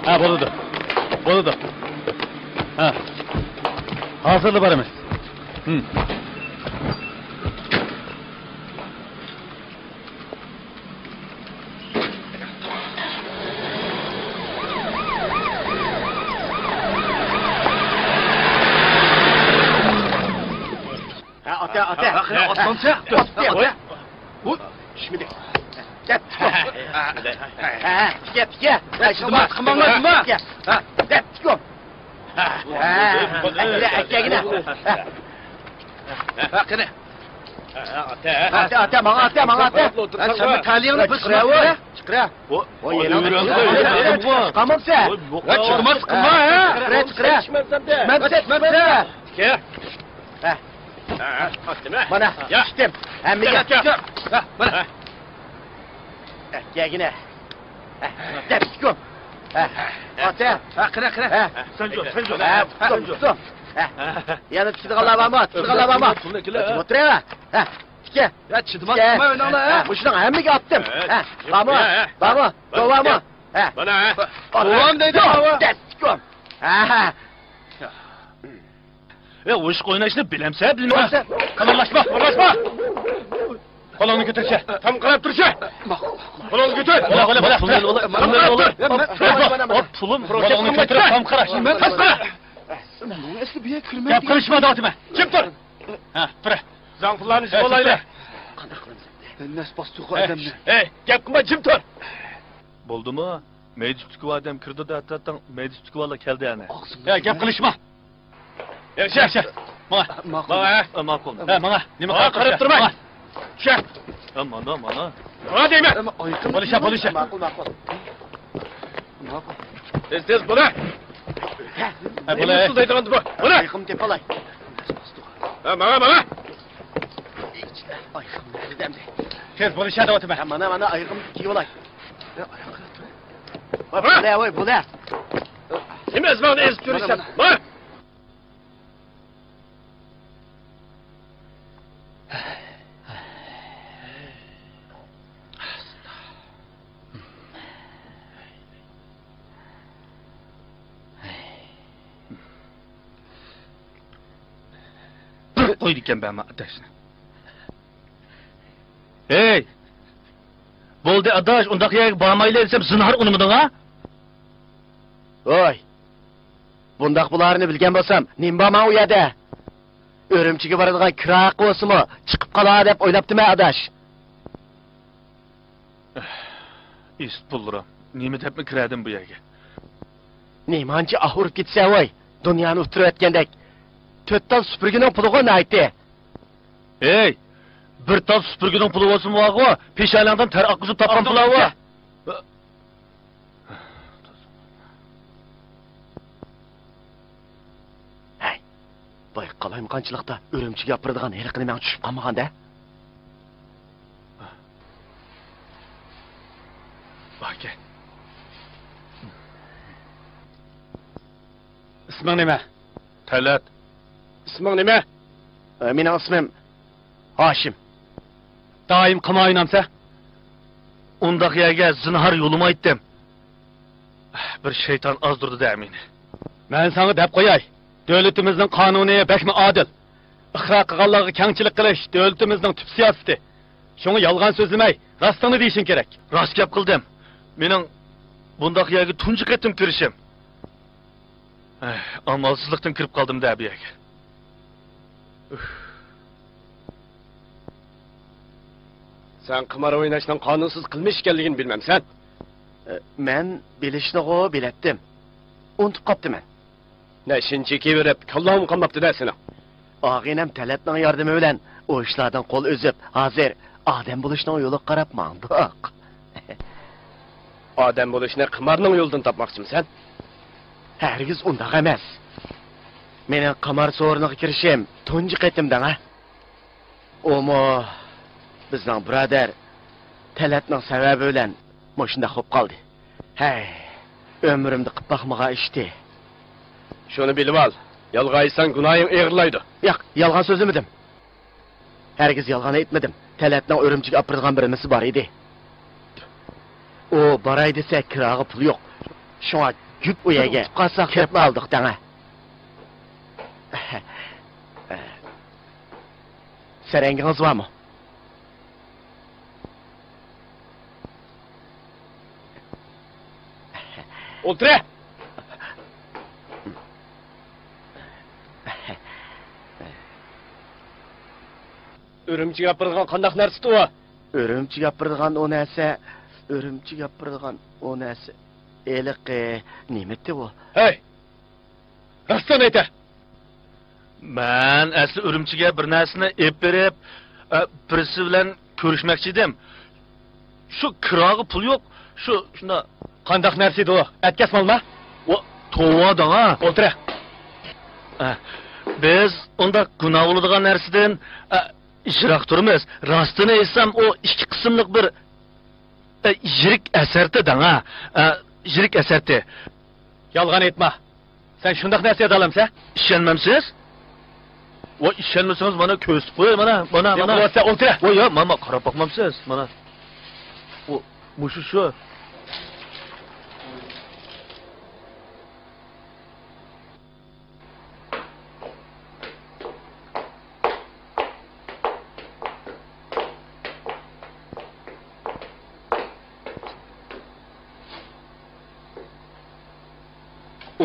Ha, bo'ladi. Ha. Hozirli boramiz. Ota. Şimdi. Gel. Gel. Kımama. Gel. Çıkıyorum. Gel. Kene. Ata, bana ata. Sen kalyanı pısırıyor. Çıkra. O yeni. Çıkamam sen. Çıkmaz kıma ha. Çıkra. Çıkmaz. Gel. Bana. Yaştım. Hem gel. Bana. Gel yine. Gel çıkıyorum. Ata. Kıra. Sen dur. Yanı çıdığalabama. Otur ya. Çıkı. Ya çıdmaz kıma öyle ala. Kuşuna hem mi attım? Baba. Dovama. Bana. Dovam deydi baba. Gel çıkıyorum. Ya o iş oynayışını bilemse bilmez. Kanallaşma. Kolonu götürse. Tam kanap dursa. Kolonu götür. Ola. Tulum. Kolonu götür. Tam kara. Tam kara. Yap karışma dağıtıma. Çık dur. Dur. Zanfırların işi olayla. Nasıl bastı o adamı? Yapma çık dur. Buldu mu? Meclisteki adam kırdı da hatta meclisteki valla geldi yani. Ya yap karışma. Yaşa. Makul. Bana. Nime karıp durmayın. Şak. Aman. Bana değme. Polişe. Makul. Tez buna. Buna. Nasıl daydıgandı bu? Buna. Ayıkım tepalay. Bana. Ayıkım neredemdi? Tez polişe de oturma. Bana ayıkım kiolay. Bu ne? Kim ezmanı eztürürsen? Bana. Koy diken ben ateşine. Hey! Boldu adaş, ondaki yer bağmayla etsem zınhar unumudun ha? Oy! Bundak bularını bilgen bolsam, nimbama uyada. Örümçüge baradigan kırak olsun mu? Çıkıp kala dep oylaptım ha adaş. İst bulduram. Nimet hep mi kiradın bu yerge? Nimancı ahurup gitse oy. Dünyanı uturup etkendek. Tötten süpürgünün puluğu ne aytti? Hey! Bir tal süpürgünün pulu olsun mu ağı? Peşalandan ter akızıp tapan pulağı var. Hey! Bay kalayım kançılıkta örümçük yapırdıgan herikini ben düşüp kalmagan da. Bak gel. İsmin nime? Talat. İsmin nime? Benim ismim Haşim. Daim kıma oynamsa? Ondaki yerge zınhar yoluma gittim. Bir şeytan azdırdı da emini. Ben sana dep koyay. Devletimizin kanuniye bekmi adil. İhra kıgallığı kengçilik kılış devletimizin tüp siyaseti. Şunu yalgan sözlemey, rastını deyişin gerek. Rast yap kıldım. Benim bundaki yerge tuncuk ettim kirişim. Amalsızlıktan kirip kaldım da bir yerge. Sen kımar oynaştan kanunsuz kılmış ekanligini bilmem sen. Men bilishni o bilettim. Unutup kaptım men. Neşin çekiverip kallam kalmaptı da seni. Ağinem Talat'ın yardımı bilen o işlerden kol özüp hazır adem buluşuna yolu karap mandık. Adem buluşuna kımarının yoldan tapmakçım sen. Hergiz undaq emas. Menin qamar so'riniga kirishim tunji qaytimdan ha. Omo bizning birodar Talatning sababi bilan moshunda xo'p qoldi. Hey, ömrümde qilib baxmaga ishdi. Şunu bilib al. Yalgaysan günahın ağırlaydı. Yo'q, yolg'on so'zimidim. Hergiz yolg'on aytmadim. Talatning o'rimchiga olib borgan bir imisi bor edi. O baray desa kirog'i pul yo'q. Şuna güp u yerga Qasaq kirib qoldik dana. Sarangingiz bormi? O'ltira. Ürümçi gapirgan qandaq narsa bu? Ürümçi gapirgan o narsa, ürümçi gapirgan o narsa. Eliqi, nimetdi bu? Hey! Rastdan ayta. Men asli Ürümchiga bir narsani ep berib, birisi bilan ko'rishmoqchi edim. Shu kirog'i pul yo'q. Shunda qandaq narsa edi u? Atkasmalma. O to'voda ha. O'tira. Biz unda gunoh bo'ladigan narsadan ishroq turmiz. Rostini aytsam, o ikki qismliq bir yirik asarda danga. Yirik asarda. Yolg'on aytma. Sen shundaq narsa adalamsa? Ishonmamsiz? O ishonmasangiz mana ko'rsatib qo'y, mana. Bo'lsa o'tira. Yo'q, mama qarab boqmamsiz. Mana. Bu shu.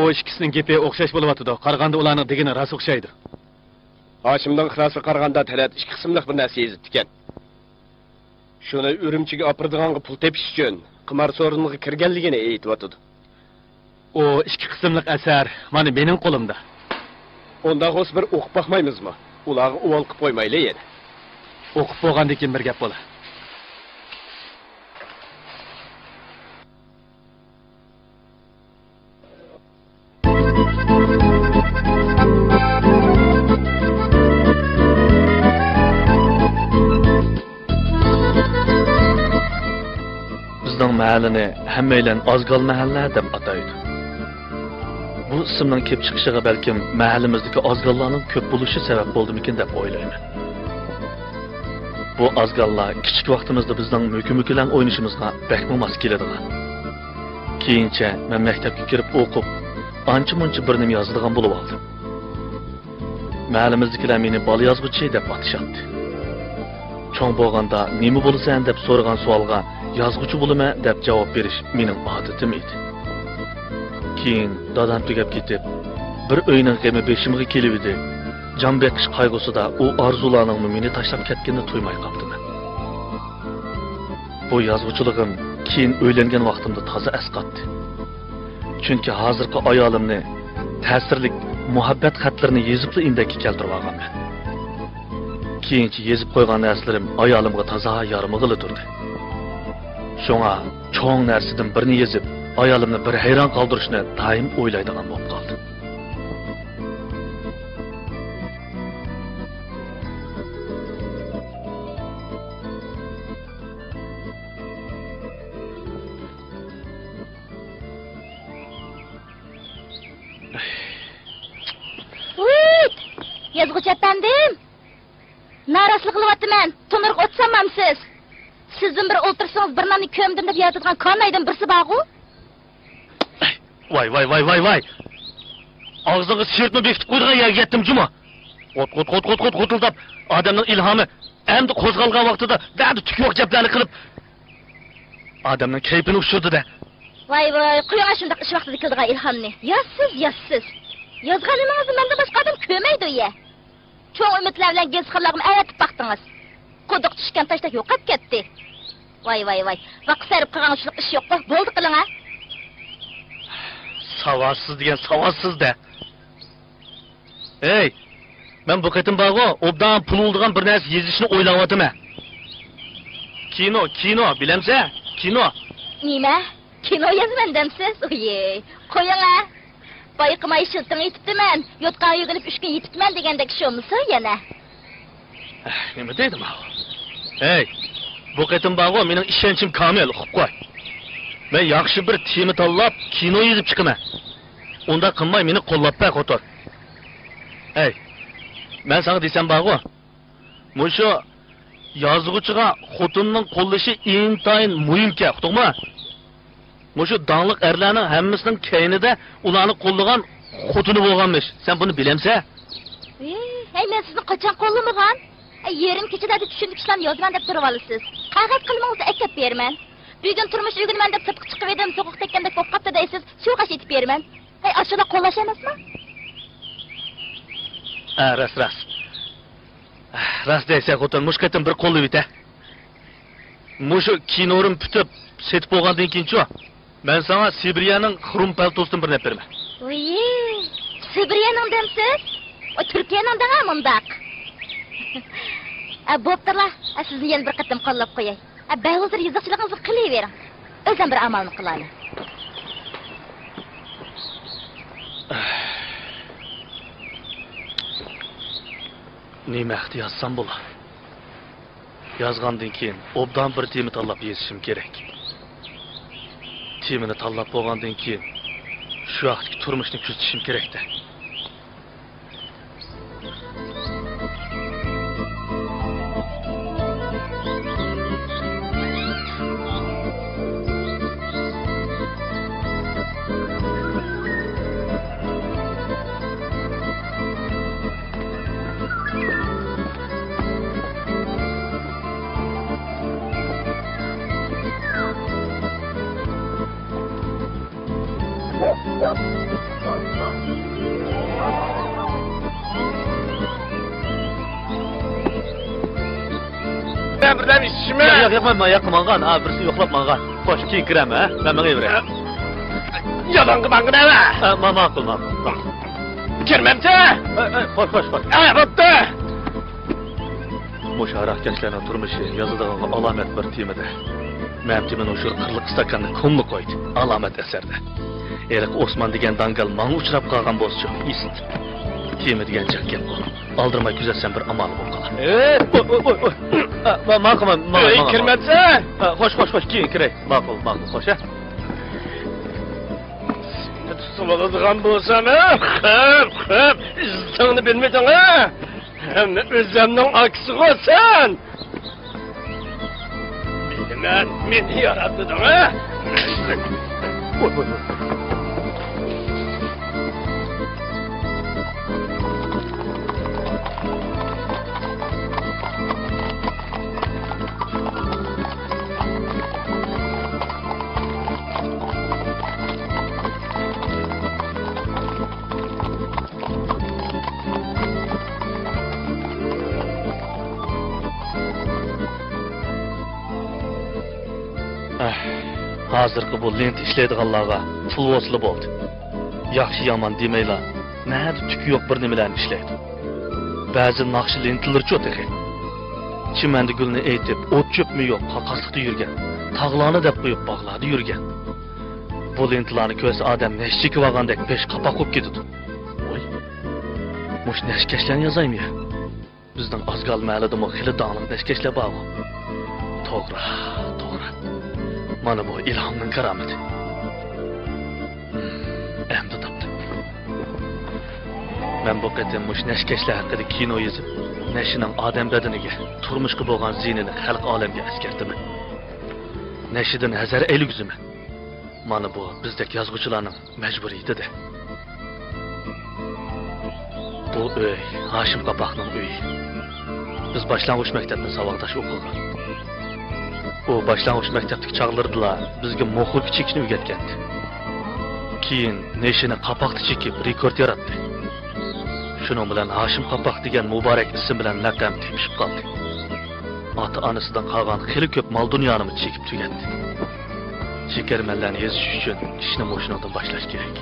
O ikkisining gapi o'xshash bo'lyapti-da. Qaraganda ularning degani rost o'xshaydi. Hoshimning ixlosiga qaraganda talat ikki qismliq bir narsa yezib ekan. Shuni Ürümchiga opirdiganga pul tepish uchun qimor so'riniga kirganligini aytib. O ikki qismliq asar mana mening qo'limda. Onda o'z bir o'qib baxmaymizmi? Ularga uvol qilib qo'ymayli edi. O'qib bo'lgandan keyin bir gap bo'lar. Bizning mahallani hammaylar Ozgal mahalla deb ataydi. Bu ismning kelib chiqishiga balkim mahallamizdagi ozgallarning ko'p bo'lishi sabab bo'ldimikin deb o'ylayman. Bu ozgallar kichik vaqtimizda bizning mukimukilan o'ynashimizga bakmo mos keladigan. Keyincha men maktabga kirib o'qib, ancha-muncha bir nima yozadigan bo'lib oldim. Mahallamizdagilar meni bola yozuvchi deb atashadi. Cho'ng bo'lganda nima bo'lsan deb so'ragan savolga yozuvchi bo'laman deb javob berish mening odatim edi. Keyin dadam tugab ketib, bir o'yning g'ami beshimga kelib edi. Jon beqish qayg'usida u orzularning meni tashlab ketganini to'ymay qoldim. Bu yozuvchiligim keyin o'ylangan vaqtimda toza asqatdi. Chunki hozirgi ayolimni ta'sirli muhabbat xatlarini yezibli indakka keltirib olganman. Keyinchi yezib qo'ygan narslarim ayolimga toza yarmig'ili turdi. Shunga cho'ng narsadan birini yezib, ayolimni bir hayron qoldirishni doim o'ylaydigan bo'lib qoldim. Yazgıç efendim. Naraslı kılıvatımın. Tonuruk otsamam siz. Sizin bir oltursanız bir nani kömdüm deb yazıdığan kanaydan birisi bağı. Vay. Ağzını sirtme bekitip koyduğun yerge ettim cuma. Otildap adamın ilhamı hem de kozgalgan vaxtıda derdi tükmok ceplerini kılıp adamın keyfini uçurdu da. Vay, kuyana şundak iş vaxtıda kıldığa ilhamını. Yazsız. Yazganınızı mende başka adam kömeydi o ye. Çoğun ümitlerle gez kırlarımı evetip baktınız. Koduk düşken taşta yok et gitti. Vay. Vakı serip kırganışlık iş yok da. Boldu kılın ha. Savaşsız diyen savaşsız de. Hey, ben bu ketim bağı obdan pul olduğun bir ners yezişini oylavadım ha. Kino, bilemse? Kino. Nime? Kino yazmendemsiz? Oye, koyun ha. Bayıkıma işiltini yitiptimen, yotkan yügülüp 3 gün yitiptimen degendeki şey olmuşsa yana. Nime deydim ha? Hey, bu ketim bağı benim işençim kamil, koy. Ben yaxşı bir temi tanlap, kino yezip çıkıma. Onda kınmay meni qollap bak otur. Hey, ben sana desem bağı, muşu yazgıçıga xotunning qo'llashi intayin muhimke, uqdingmi? Muşu dağlık erlerinin hemmisinin keynide ulanı kollagan xotunu bolganmış. Sen bunu bilemse? Hey, men sizni qachon qo'llamagan? Yerim kechada tushundik ishlarni yozaman deb turib olasiz. Qog'oz qilmangizni akab beraman. Bugun turmush uyg'unman deb sirtqa chiqib edim, so'qoq tekkandek bo'lib qopti deysiz. Shu qash etib beraman. Hey, ashula qo'llash emasmi? Ras. Ras deyse xotin mushkatin bir qo'lli bita. Mushu kinorim putib, setib bo'lgandan keyin-chi, men sana Sibiriyaning xrum paltosidan bir nap beraman. Sibiriyaning demsiz? O Turkiyaning da mundaq. Bo'ptilar, sizni yana bir qatam qo'llab qo'yay. Ba'zir yiziqchiligingizni qilavering. O'zim bir amalni qilaman. Nima haqda yazsam bo'lar? Yazgandan keyin obdan bir tema tanlab yozishim kerak. Temani tanlab bo'lgandan keyin shu vaqtdagi turmushni kuzatishim kerak-da. Birden işime. Yaqmangan, birisi yo'qlab mangan. Xo'sh, keyin kiraman, ha? Men menga beray. Yalanqı bankı deme. Ma'qul. Kirmemse. Xo'sh. Bo'pti. Musharak gençlerin turmuşu yazıdığın alamet bir temide. Məmtimin uşur qırlıq stakanını kumlu koydu. Alamet eserde. Erik Osman degen dangal mağı uçurap qalğan bozcu. İsit. Temi degen cak gel qonu. Aldırmay güzelsen bir amalı bol qalan. Ma'qul. Kirmemse. Xo'sh, keyin kiray. Ma'qul, xo'sh, ha? Tutulğuzgan bolsana. Xıp. İzini bilmedin ha? Hem özlemnin aksi olsan. Beni yarattın ha? Hazırkı bu lent işleydiganlarga pul vosili bo'ldi. Yaxshi yomon demaylar. Nahar tükü yo'q bir nimalarni ishlaydi. Ba'zi naqshi lentlarchi o'tadi. Chimanda gulni aytib, o't cho'pmi yo'q, qaqasliqda yurgan. Tag'larni deb qo'yib bog'larda yurgan. Bu lentlarni ko'rsa odam nashchiki olgandek pesh qapoq bo'lib ketadi. Voy. Mush nashkashlarni yozaymi? Bizning azgal ma'lidimi xili da'liq nashkashlar bor. To'g'ri. Mana bu ilhomning karomati. Endi topdim. Men bu qatam mush nashkashlar haqida kino yozib, nashining odam badaniga, turmushga bo'lgan ziynini xalq olamga askartiman. Nashidan hazar elugziman. Mana bu bizdek yozuvchilarning majburiyatidir. Bu uy Hashim Qapoqning uyi. Biz boshlang'ich maktabda saboqdosh o'qigan. O başlang'ich maktabdagi chaqlardilar bizga mo'xurga chekishni o'rgatgandi. Keyin neshini qapoqda chekib rekord yaratdi. Shuning bilan Hashim Qapoq degan muborak ism bilan laqab tepishib qoldi. Ota-onasidan qolgan xili ko'p mol dunyoni chekib tugatdi. Chekarmanlarni yezish uchun ishni mo'shinodan boshlash kerak.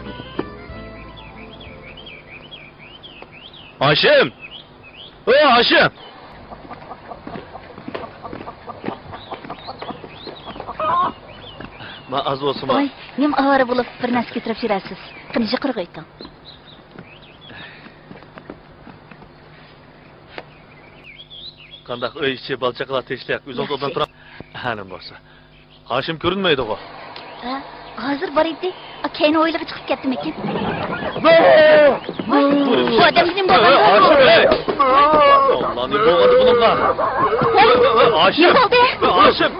Hashim! Hashim! Ma az olsun Oy, nem avara bo'lib bir narsa ketirib yurasiz. Qinishi qirg'i ekan. Qandaq uy ichi balchaqlar teshlayaq, o'zim o'dan turib. Hanim bo'lsa. Hashim ko'rinmaydi-ku. Ha, hozir bor edi. Keyin o'yliga chiqib ketdim ekan. Bu odam nima bo'ldi? Allah ne bo'ldi bunga? Aşım. Ne bo'ldi? Aşım.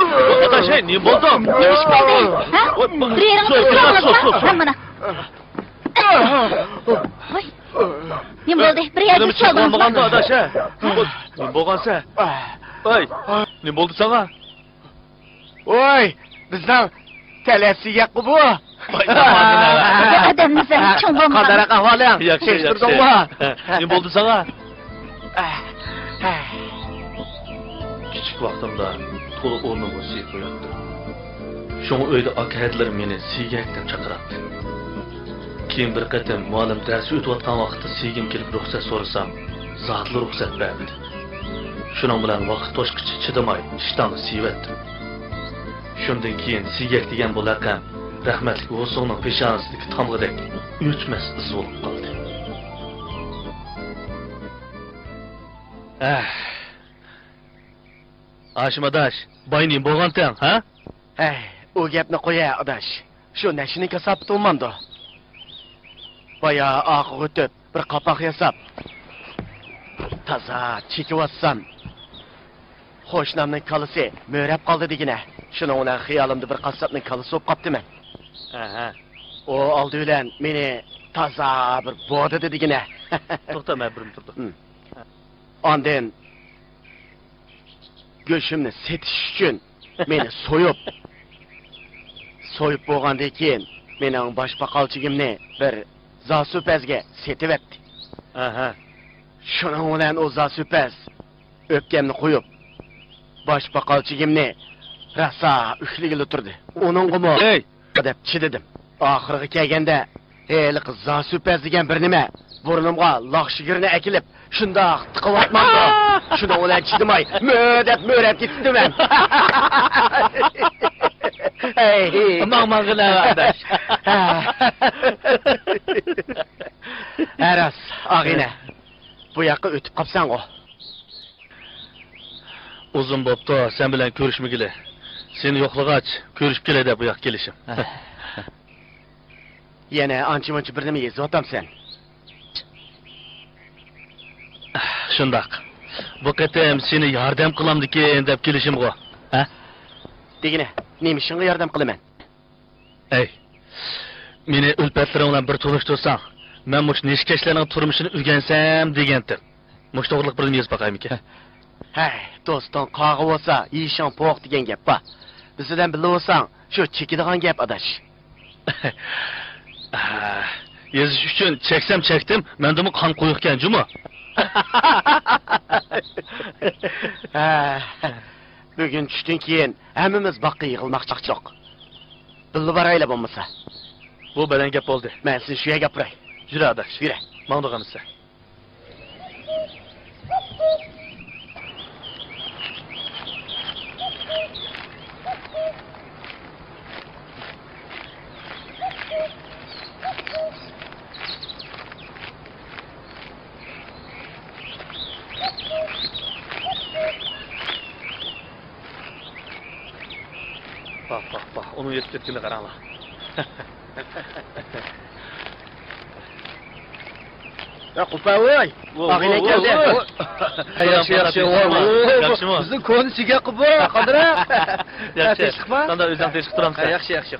Adaş, ne bo'ldi? Nima ish bo'ldi? Ha? Bir yeringni mana. Voy. Nima bo'ldi? Bir yerga cho'ldingmi? Bo'lganda adaş. Ne bo'lgansa? Oy, ne bo'ldi sana? Voy, bizning talasiga bu. Adamimiz cho'ng bo'lmagan. Qandarak ahvoling? Yaxshi, Tekshirdingmi? Ne bo'ldi sana? Küçük vaqtimda to'liq o'rnimga siyib qo'yatdi. Şoňa öýde akahadlar meni siygakdan chaqiratdi. Keyin bir qatam muallim ders o'tayotgan vaqtda siygim kelib ruxsat so'rasam, zotli ruxsat berdi. Şuning bilan vaqt to'shqichi chidamay ishtonga siyvatdim. Shundan keyin siygak degan bu laqam rahmatli O'soqning peshonasidagi tomg'idek o'chmas iz bo'lib qoldi. Aşmadaş, bayni bo'lgansan, ha? Hey, o gapni qo'ya, adash. Shu nashini kasab bo'lmandi. Baya oqib o'tib, bir qapoq yasab. Toza chekib olsam. Xo'shnamning kalisi mo'rab qoldi degina. Shuni ular xiyolimda bir qassobning kalisi bo'lib qopdimi? Aha. O oldi bilan meni toza bir bo'didi degina. To'xtama, birim turdi. Ondan go'shimni setish uchun meni so'yib bo'lgandan keyin mening boshpaqalchigimni bir zosupazga setib etdi. Aha. Shuning bilan o zosupaz o'pkamni qo'yib boshpaqalchigimni rasa ushligili turdi. Uningmi Hey, deb chididim. Oxirgi kelganda heli qiz zosupaz degan bir nima burnimga loqshigirni akilib shundoq tiqiyotmandi. Shuni ular chidimay mo'rab ketdi men. Hey, mağmağına adaş. Aras, ağine. Bu yoqqa o'tib qopsan o. Uzun bo'pti, sen bilan ko'rishmagili. Seni yo'qlag'ach, ko'rishib keladi bu yoqqa kelishim. Yana ancha-muncha bir nima yezyapsan. Shundoq. Bu qatam seni yordam qilamdikan deb kelishim go. Ha? Degine, nima ishingga yordam qilaman? Ey. Meni ulpatlarim bilan bir tanishtirsang, men mush neshkashlarning turmushini o'rgansam degandim. Mush to'g'riliq bir nima yozib boqaymikan? Hey, do'stim, qog'i bo'lsa, yeyishing po'q degan gap bor. Bizdan bilib olsang, shu chekidigan gap adash. Yozish uchun cheksam chekdim, mendimi qon qo'yibkan, jumi? Bugün tushdan keyin hammamiz boqqa yig'ilmoqchiq. Bilib boraylar bo'lmasa. Bu bilan gap bo'ldi. Men sizni shu yerga gapiray. Yura adash. Yura. Mangdig'imsa. Bak, onu yetkili qaranglar. Ya Qupavoy, ağine keldi. Yaxshi. Yaxshimi? Bizni ko'nisiga Qupa, qadra. Yaxshi. Qanda o'zing teshib turamsan. Yaxshi.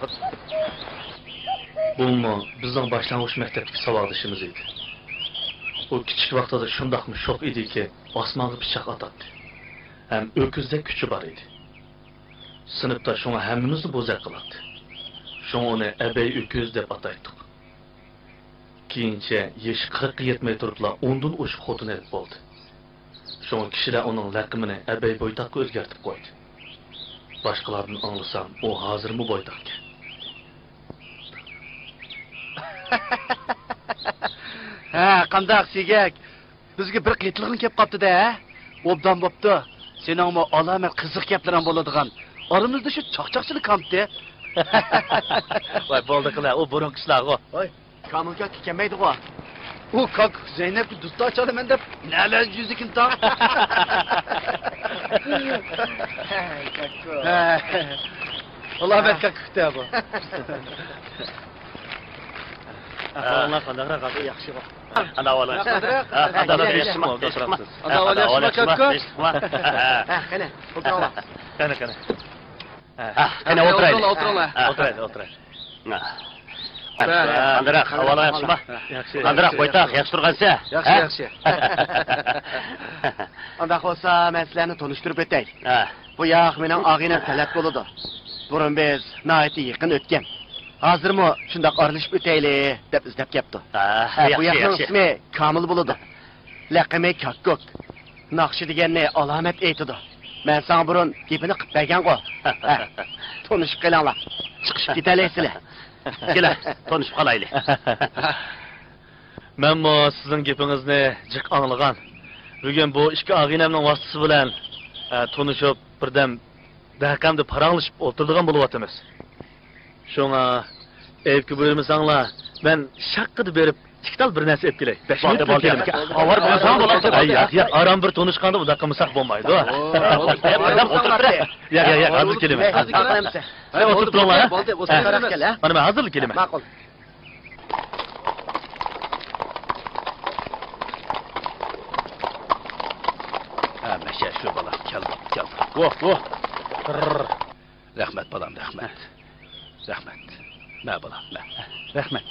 Bu bizning boshlang'ich maktabdagi savodishimiz edi. O kichik vaqtida shundoqmi shoq ediki, osmonga pichoq otadi. Ham o'kizdek kuchi bor edi. Sinfda shunga hammamizni bo'zaq qiladi. Shunga uni abay o'kiz deb ataydik. Keyincha yeshi 40 yetmay turibla ondan o'shib xotin edib bo'ldi. Shunga kishilar uning laqabini abay bo'ytaqqa o'zgartirib qo'ydi. Boshqalardan anglasam, u hozirmi bo'ytaqqa. Ha, qandaq sigak. Bizga bir qiyinchiligim kelib qopti-da, ha? Obdan bo'pti. Seningmi alamat qiziq gaplar bo'ladigan. Aramızda şu çaqchaqchilik kampdi. Voy, bo'ldi qila, u burun qishlar go. Voy, kamilga kelmaydi go. U kak Zeynepni do'st ochalaman deb nalar yuzikin ta. Allah betka kıktı bu. Allah'a qandaqra qazı yaxshi bor. Ana ola. Ana yaxshimi? Ana ola yaxshimi kakko? Qani, o'tirma. Qani, qani. Qani o'tiraylik. O'tiraylik, o'tiraylik. Qandaq, havola yaxshimi? Yaxshi. Qandaq qo'ytaq, yaxshi turgansa? Yaxshi. Anda bo'lsa, men sizlarni tanishtirib o'tay. Ha. Bu yoq mening og'inam talat bo'ladi. Burun biz nihoyatda yaqin o'tgan. Hozirmi shundoq aralashib o'taylik deb izlab kelibdi. Bu yoqning ismi Komil bo'ladi. Laqami Kakkok. Naqshi deganni alomat aytadi. Men sana burun gapini qilib bergan-ku. Tanishib qolinglar. Chiqishib ketalaysizlar. Kela, tanışıp qalaylik. Men mo sizin gapingizni jiq anglagan. Bugun bu ikki og'inamning vositasi bilan tanishib, birdam dakamda paranglashib o'tirdigan bo'lyapmiz. Shunga evki buyurmasanglar, men shaqqida berib ikkital bir narsa olib kelay. 5 minut bo'ldi. Avar bo'lsam bo'ladi. Ya, aram bir tanishganda bu daqa misaq bo'lmaydi. Ya, hozir kelaman. Sen oturib turinglar. Bo'ldi, o'sha tarafga kel, ha. Mana men hozirlik kelaman. Ma'qul. Masha shu bola keldi. Voh. Rahmat bolam, rahmat. Ma bolam, ma. Rahmat.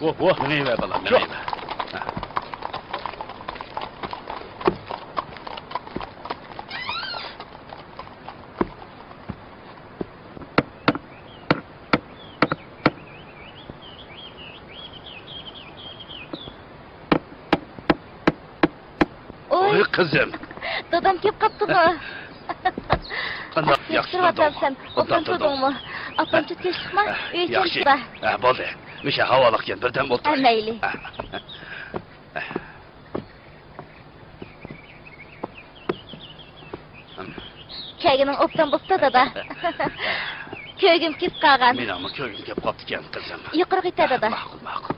Voh, nima bolam, nima. Oy kızım. Dadam kelib qaptimi? Qanday yaxshi turibsan? O'tirib turdingmi? Apamcha tez chiqma, uy yaxshi. chiqma. Ha, bo'ldi. O'sha havoliqgan birdan bo'ldi. Mayli. Kaygining o'pdan bo'lsa dada. Ko'ygim kelib qolgan. Menimi ko'ygim kelib qopti ekan qizim. Yuqori ketadi dada. Ma'qul.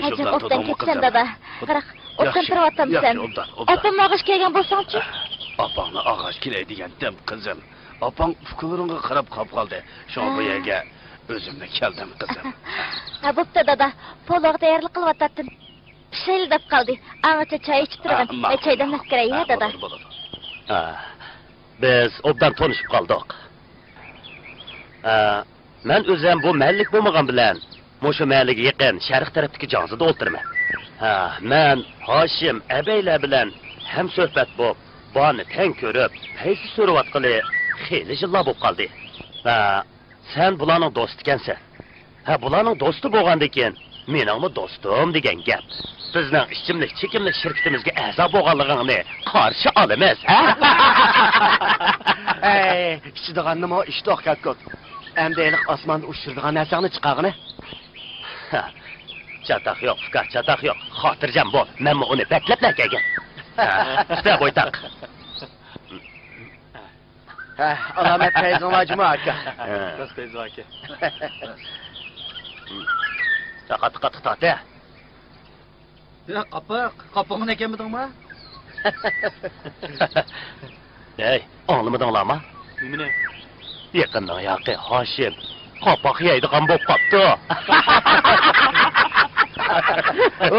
Hajim o'pdan ketsan dada. Qaraq, o'pdan turyapsan. Opam og'ish kelgan bo'lsangchi? Opangni og'ish kelay degandim qizim. Opang fikrimga qarab qolib qoldi. Shunga bu yerga o'zimni keldim qizim. Ha, bo'pti dada. Poloq tayyorlik qilyaptim. Pishil deb qoldi. Angacha choy ichib turgan. Choydan naskiray dada. Biz obdan tanışıp qaldık. Men o'zim bu mallik bo'lmagan bilan Mo'sha maliga yaqin sharq tarafdagi jonzida o'tirman. Men Hoshim abaylar bilan ham suhbat bo'lib, boni tang ko'rib, qaysi so'rayotqili xeyli yillar bo'lib qoldi. Sen bularning do'sti ekansan. Bularning do'sti bo'lgandan keyin meningmi do'stim degan gap. Bizning ichimlik chekimlik shirkatimizga a'zo bo'lganligingni qarshi olamiz, ha? İçidigan nima ishtoq kakkok. Endi osmonda ushirdigan narsani chiqarg'ini. Chataq yo'q, fikr chataq yo'q. Xotirjam bo'l. Men uni baklab kelgan. Usta bo'ytaq. Alamet teyzon acıma aka. Dost teyzon aka. Qat tata. Ya qapağın ekenmidingmi? Ey, anlamadinglarmi? Nimani? Yaqindan yaqin Hoshim qopoq yeydigan bo'lib qopti.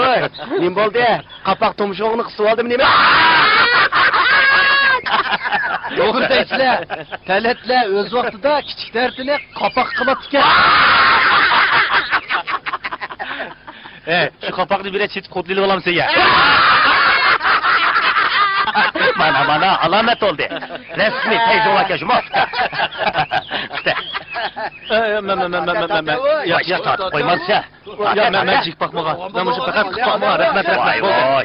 Oy, nim bo'ldi? Qapoq tumshug'ini qisib oldim nima? To'g'ri deysizlar. Talatlar o'z vaqtida kichik dardini qapoq qilib ekan. Şu kapakni bir chetib qo'tlilib olamiz senga. Mana alomat oldi. Rasmiy teyzon aka jumofka. Ya qo'ymansa. Ya men chek bakmagan. Men o'sha faqat qilmoqman. Rahmat.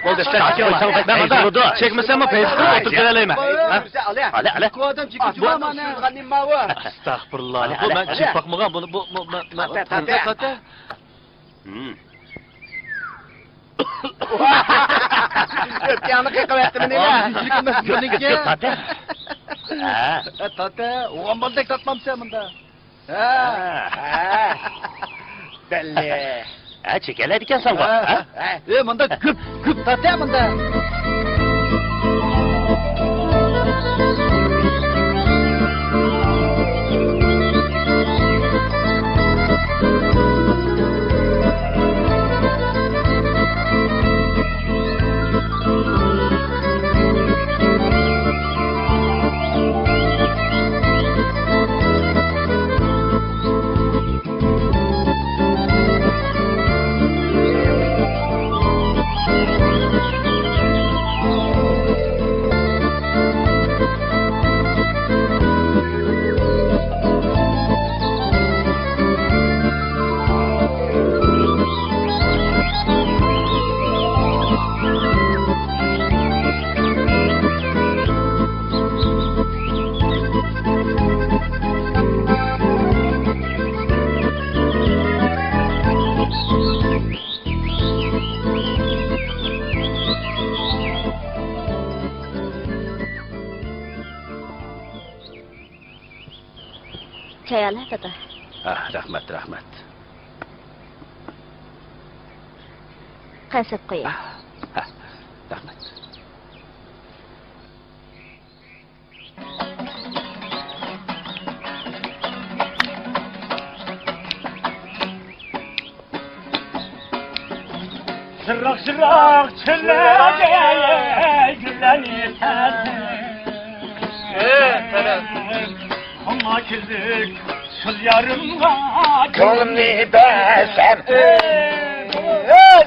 Bo'ldi, teyzonda. Chekmasammi peyzga o'tirib kelalayman. Ale. Bu odam chekib mana. Nima bu? Astagfirullah. Bu men chek bakmagan. Bu tata. Öpkani qiyqavyaptimi nima? Tata. Tata, o'g'on bo'ldek tatmamsan bunda. Belli. Çekeler dikensen bak. Manda küp tatya manda. Çayala dada. Rahmet. Kasıp koyayım. Rahmet. Şırrak çöllere güllenir Ama kızık çöl yarımda Kılım ne desem.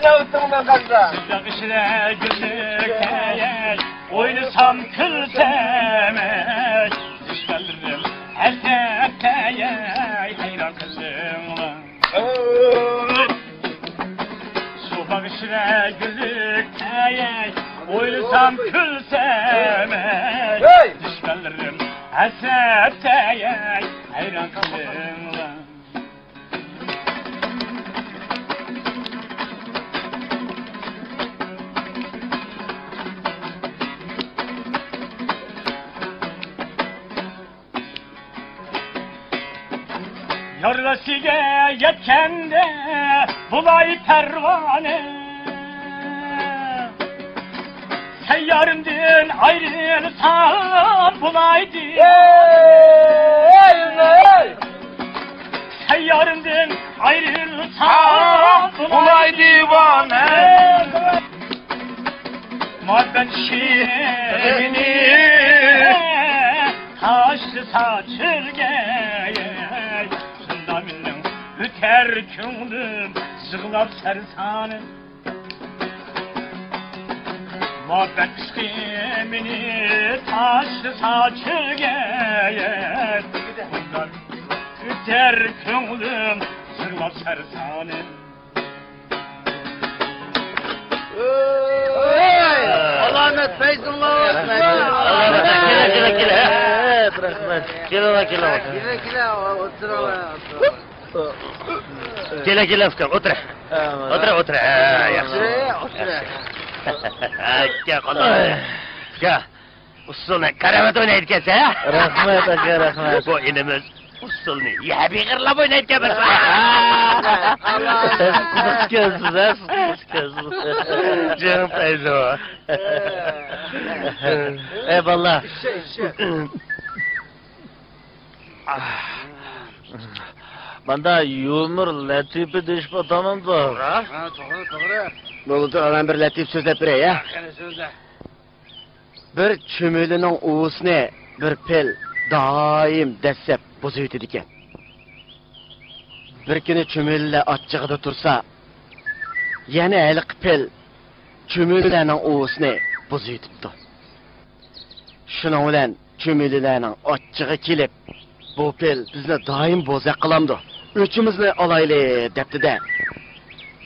Ne uttun ben kazda? Şırrak işine gülük oynasam külsemek Düşmelirim elbette hayran kızım Bakışına gülük oynasam külsemek Düşmelirim hasrette hayran kalırım Yarlasiga yetkende bulay pervane Seyyarımdın ayrılsam bulay divane Seyyarımdın ayrılsam bulay divane Muhabbet şiirini taşlı saçırgeye Üter küngdüm, sığlap sersanım Muhabbet kıskimini taşlı saçırgeyen Bundan üter küngdüm, sığlap sersanım Allah'ım etmeysin Allah etmeysin. Kele Afgan, otur. Otur. Yaxshi. Gel qo'l. Gel. Usulni karavat o'ynayotgansan, ha? Rahmat aka, rahmat. Bu inimiz usulni yabi g'irlab o'ynayotganmiz. Qiziqsiz. Canım teyze o. Eyvallah. Manda yumur latifi deyish botaman bor. To'g'ri. Bo'ldi, men bir latif so'zlab beray, ha? Qani so'zla. Bir chumilining uvusini bir pil doim dasab buzib yetadi ekan. Bir kuni chumilla ochchig'ida tursa, yana haliq pil chumilining uvusini buzib yetibdi. Shuning bilan chumililarning ochchig'i kelib, bu pil bizni doim bo'zaq qilamdi. O'chimizni olayli debdi-da.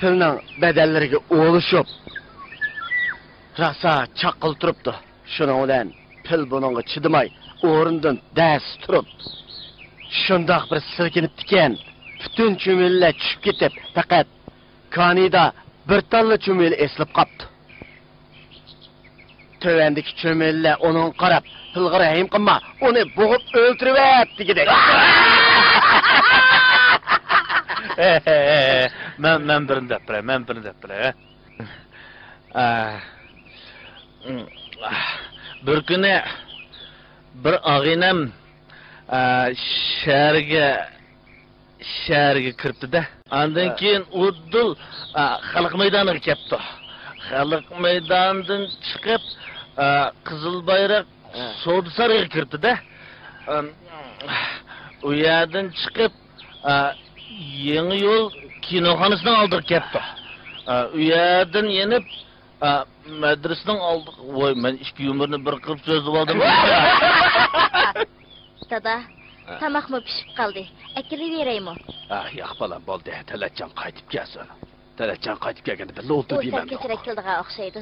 Pilning badallariga o'lishib, rasa chaqil turibdi. Shuning bilan pil buningga chidamay, o'rindan das turib, shundoq bir silkinib ekan, butun chumillar tushib ketib, faqat konida bir talla chumil eslib qopti. Tövendeki çömelle onun qarab, pilg'ira rahim qilma, uni bo'g'ib o'ltirib degidek. Men birini dep bire. Bir kuni bir ağinem şehirge kiripti-da. Andan keyin uddul xalq maydoniga kelibdi. Xalq maydonidan chiqib Qizil bayroq Savdo sarayga kirdi-da. U yerdan chiqib Yangi yo'l kinoxonasidan oldiga kelibdi. U yerdan yenib madrasadan oldiga, voy men ikki umrni bir qilib so'zib oldim. Dada, tamoqmi pishib qoldi. Akili beraymi? Yo'q bolam bo'ldi. Talatjon qaytib kelsin. Talatjon qaytib kelganda birga o'tir deyman. Kechirak kildiga o'xshaydi.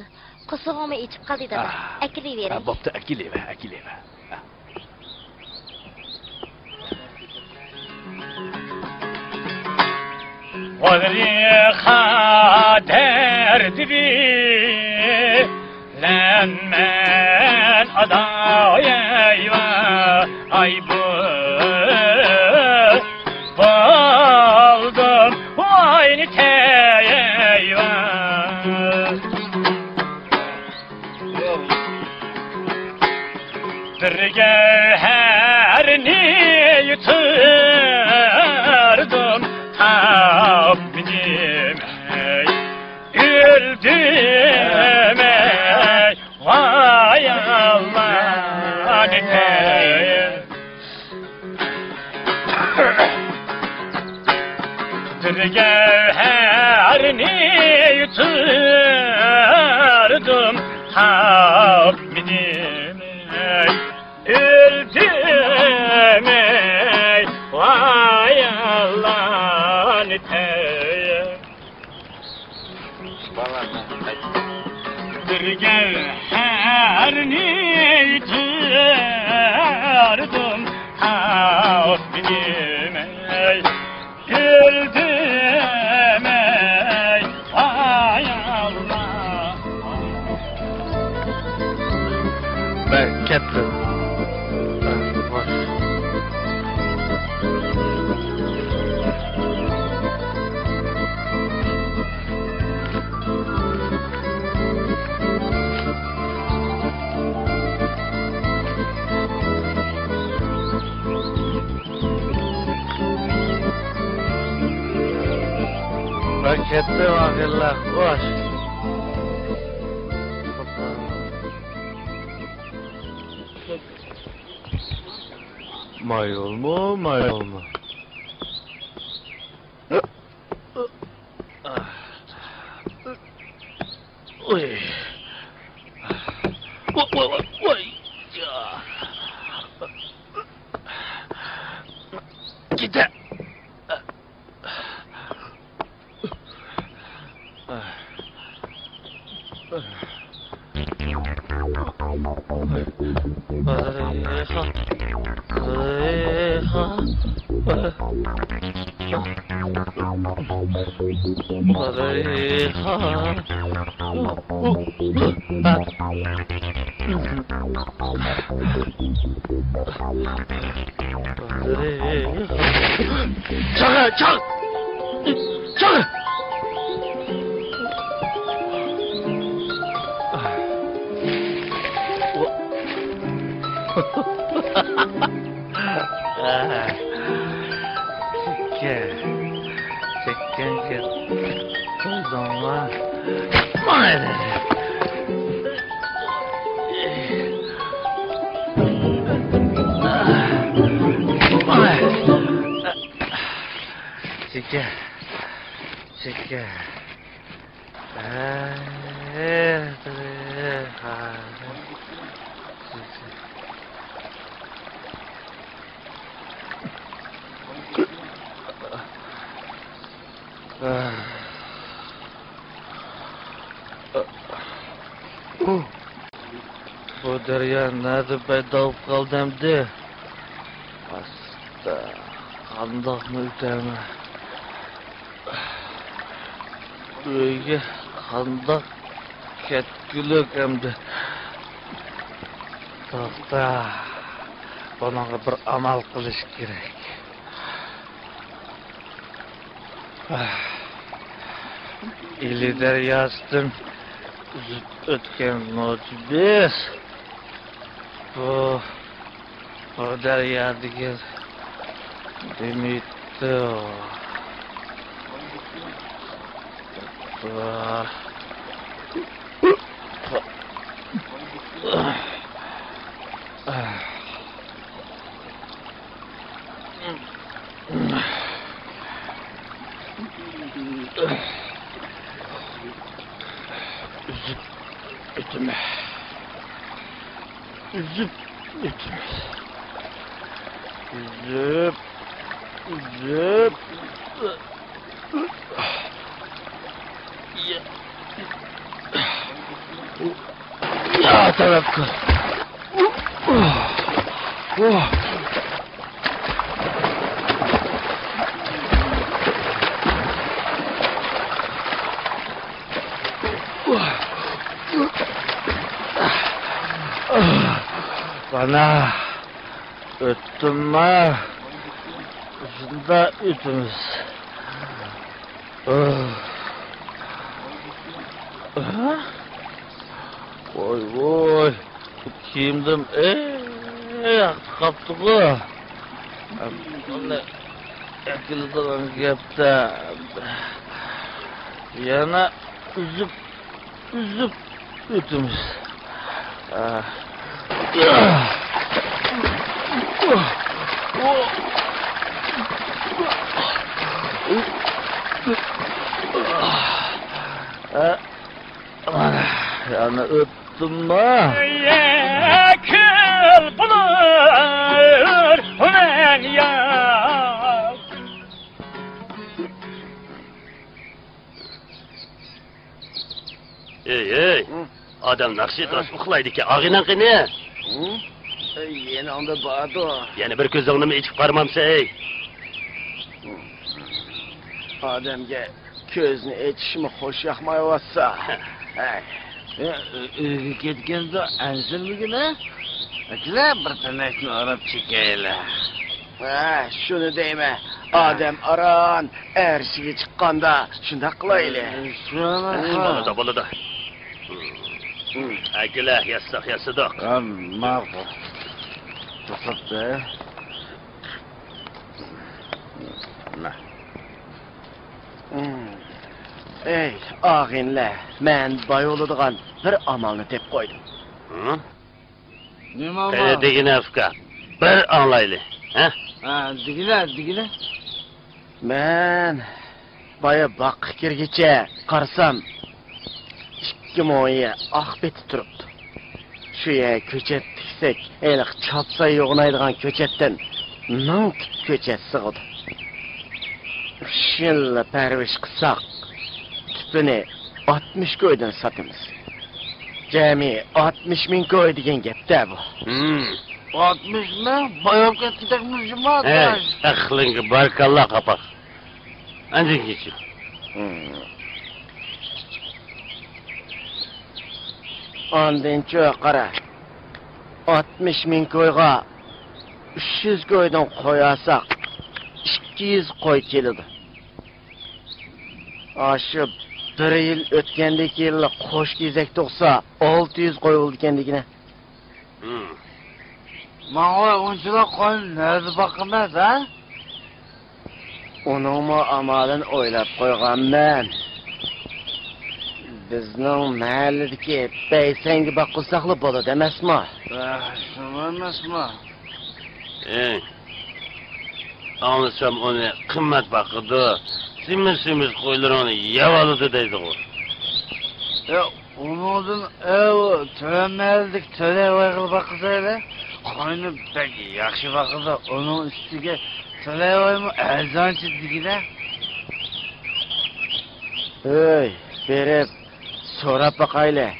Qusug'imni ichib qoldi dada. Akili beray. Bo'pti, akileva. Odri kader dibi lenmen adayeva ay bu baldım aynı teyeva Dirge her ni yutardım Abdim öldüm vay Allah ne Dirgeherini yutardım Abdim öldüm vay Allah ne Dirgeherini yutardım Abdim öldüm vay Allah Ben ketdim. Ben ketdim akıllar, hoş. Mayol mu? Oy. Oy. Gide. Çak! Çekken Tozonlar. Çekken. Bu derya nerede paydo bo'lib qoldimdi? Asta, qandoqmi o'taman? Uyga qandoq ketgulik endi. To'xta. Bunaqa bir amal qilish kerak. İli deryasından ötken mucibes. Bu deryadaki demitti o. Üzüp ütüm. Üzüp ütüm. Üzüp. Ya tarafı. Bana öttürme. Şunda ütümüz. Oy oy. Kimdim? Kaptı bu. Onu ekildiğin gepte. Yana üzüp ütümüz. Yani öttüm mü? Kül bulur men ya. Ey, adam nakşi taş uxlaydı ki, ağınan ki ne? Yeni anda bağdı. Yani bir közünü mü içip karmamsa ey? Ademge közünü etişimi hoş yakmaya vassa. Ketgende ansilmigine? Akla bir tanekni arab çekeyle. Şunu deyme. Adem aran erşigi çıkkanda şunda kılaylı. Bolu da. Akila yassak yasadak. Mağdur. Tutup da. Ey ağinle, men bayoluduğun bir amalını tep koydum. Ne mal Kaya degine afka. Bir anlaylı. Digile. Men baya bak kirgiçe qarsam 2 moya ahbeti turuptu. Şuya köçet tiksek, elik çapsa yoğunaydıgan köçetten nang köçet sığdı. Şinle perviş kısak, tüpünü 60 koydan satımız. Cemi 60 bin koy degen gepte bu. 60 mı? Bayap kettikmiş cemaat. Aklın barkallah kapak. Ancak geçiyor. Ondan çok qara. 60 bin koyga 300 koydan koyasak 200 koy kelidi. Aşı bir yıl ötkendeki yılı qo'sh kezak to'qsa 600 koy oldu kendikine. Mağla onçula koyun nerede bakılmaz ha? Onun mu amalın oylab qo'ygan ben. Bizning mahalladagi beysengi bakılsaqlı bo'ladi emasmi? Şunu emasmi? Anlasam onu kımmet bakıdı. Simiz koyulur onu yavalıdı deydi o. Onun tölemezdik töle oygıl bakılsaydı. Koyunu pek yaxşı bakıldı. Onun üstüge töle oymu elzan çizdigide. Hey, berib so'rab baqayli.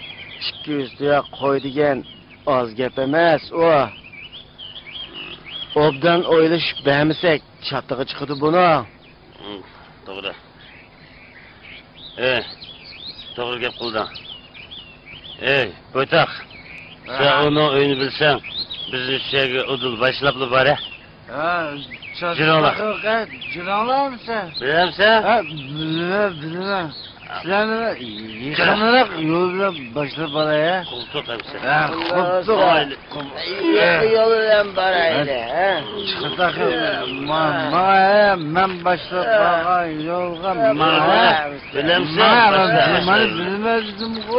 200 tuya qo'y degan oz gap emas, o. Obdan o'ylashib bermasak, chatig'i chiqadi buni. Doğru. Doğru gap qilding. Bo'taq. Sen onu oyunu bilsen, bizim şeyge udul başlaplı bari. Jirola. Jirola mısın? Bilemsen? Ha, bilmem. Sizlerle yıkanarak yoluna başla bana ya. Koltuk hepsi. Ha, koptu. Yoldan baraydı. Çıkıtak mağaya ben başla bana yolga mağaya. Bilemsen? Ben bilmezdim bu.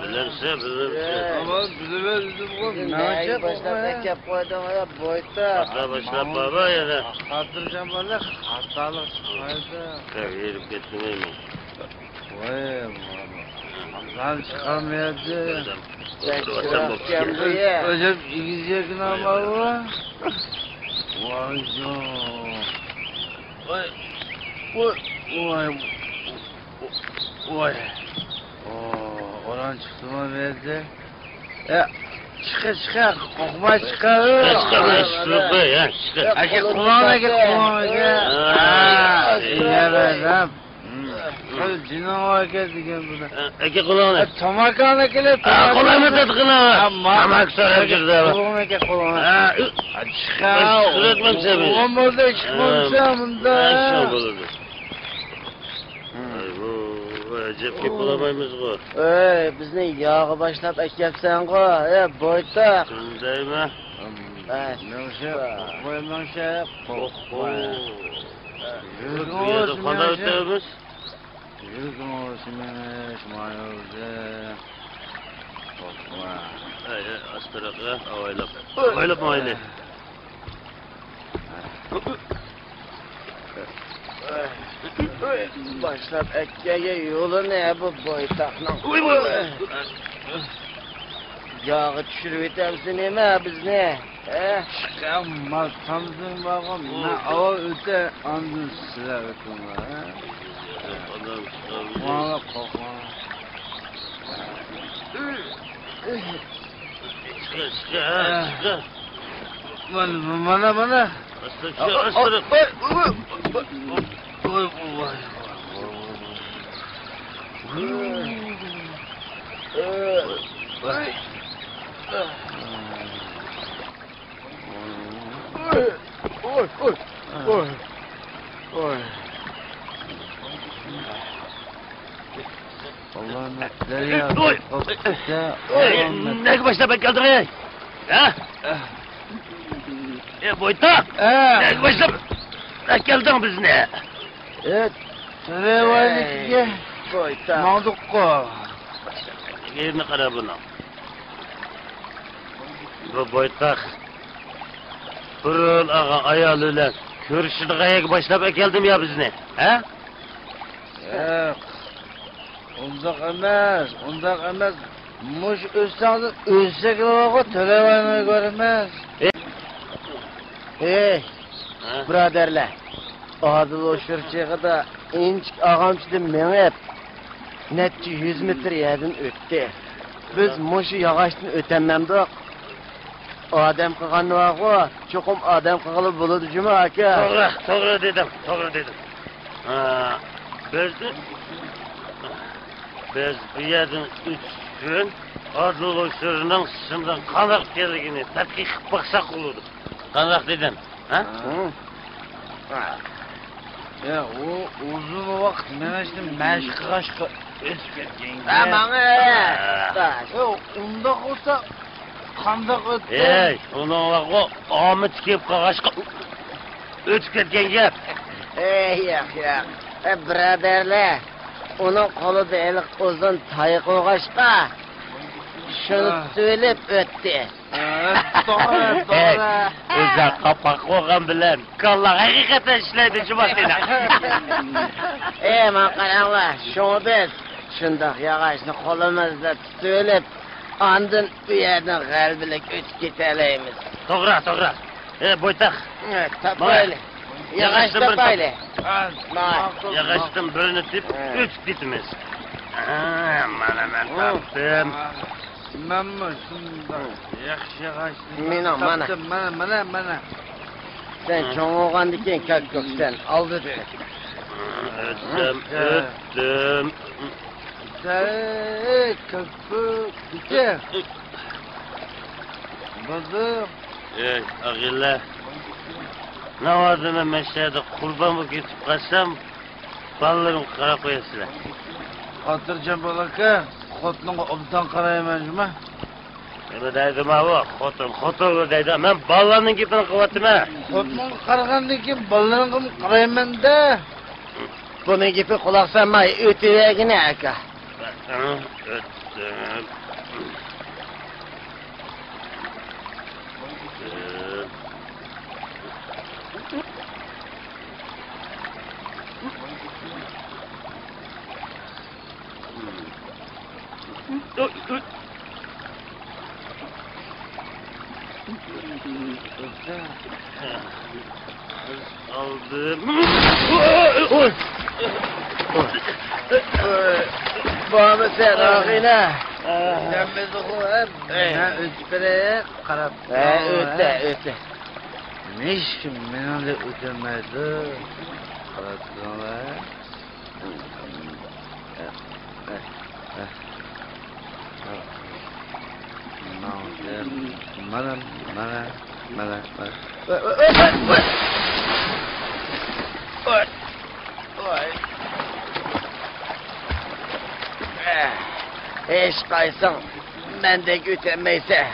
Bilemsen? Ama bilmezdim bu. Ne başladık yap koydum ya boyta. Başla baba ya da. Hatırlayacağım bana hatalık çıkmaydı. Yürüp gitmeyeyim. Vay lan çıkarmayadı. Bırakacağım bu ya. Hocam İngilizce kınama var. Vay canım. Vay. Vay. Vay. Oradan çıktı mı verdi? Ya çıkar. Kokma çıkar. Çıkar ya. Çıkar. Ake kulağına git. İyi ben. Hadi cinava geldi burada. Eki kulağına. Tamakana gele. Kulağına tıtkına. Tamak sonra girdi. Kulağına gel kulağına. Çıkar. Sürekmem seni. Olmadı çıkmamışım bunda. Çok olurdu. Cepki bulamayımız bu. Bizni yağı başlap ekyapsan ko. Boyta. Şundayma. Koymamışım. Yürüdüm kanda ötemiz. Yürüdüm olsunmuş mayolda. Astırak ya. Avaylap. Avaylap mı aile? Başlap ekkeye yolu ne bu boytakla? Yağı düşürüp etemsin eme biz ne? Ama tanıdığım bakım ne ava öte andın size ötüm var. Bana korkma. Çıkar. Bana. Astırak. Allah'ım nereye Ne başına ben geldim ya? Ha? Boyta. Ne başına ben geldim biz ne? Evet. Nereye var ki? Boyta. Mağduk ko. Yerini kara buna. Bu boytak. Pırıl ağa ayalıyla görüşürük ayak başlayıp geldim ya biz ne? Ha? Yok. Ondak emez. Muş ölseniz ölsek oğu televizyonu görmez. Ha? Braderler. Adıl o şırçığı da inçik ağamçıdı menep. Netçi 100 metre yerden öttü. Biz muşu yağaçtan ötememdik. Adam kılganı var o. Çokum adam kılgalı buludu cuma aka. Doğru dedim. Biz bu yerden 3 gün Adıl Oşur'un sınırdan kanak geldiğini tadkik baksak olurdu. Kanak dedim. Ha? Ya o uzun vakit ben işte meşk aşkı eskerken. Aman Ya onda olsa kandak öttü. Onun o Ahmet kep kağaçka ötüketken gel. Yak. Braderler. Onun kolu da elik uzun tayı koğaşka. Şunu söylep öttü. Doğru. Özel kapak koğan bilen. Kalla hakikaten işleydi cumasıyla. Man karanlar. Şunu biz. Şundak yağaçını kolumuzda söylep Andın bu yerden kalbilik ötüp gidelim. To'g'ri. Bo'ytaq. Evet, tapaylı. Yağaç tapaylı. Yag'achdan birini deb o'tib ketamiz. Mana men topdim. Manmi shundoq yaxshi yog'ochni Mana. topdim. Mana. Sen çoğun oğandıkken kalk yok sen. Aldı de. O'tdim. Ey kapı bitir. Bazım. Ey, ag'illa. Navozini mashada qurban bo'lib ketib qolsam, balalarim qarab qo'yasizlar. Xotirjam bo'l aka. Xotinga obdan qarayman juma. Nima deydimi bu? Xotin deydi. Men balalarning gapini qilyapman. Xotinga qaragandan keyin bolalarimga qarayman-da. Bunun gibi kulak sanmay ötüvegine aka. O'tdim. Aldım. Babamı sen ağına. Sen bizi koyar. Ben ötüpere qarab. Öte. Ne işim ben öyle ötemedi. Qaratganlar. Mana. Eş kaysan, ben de gütemeyse,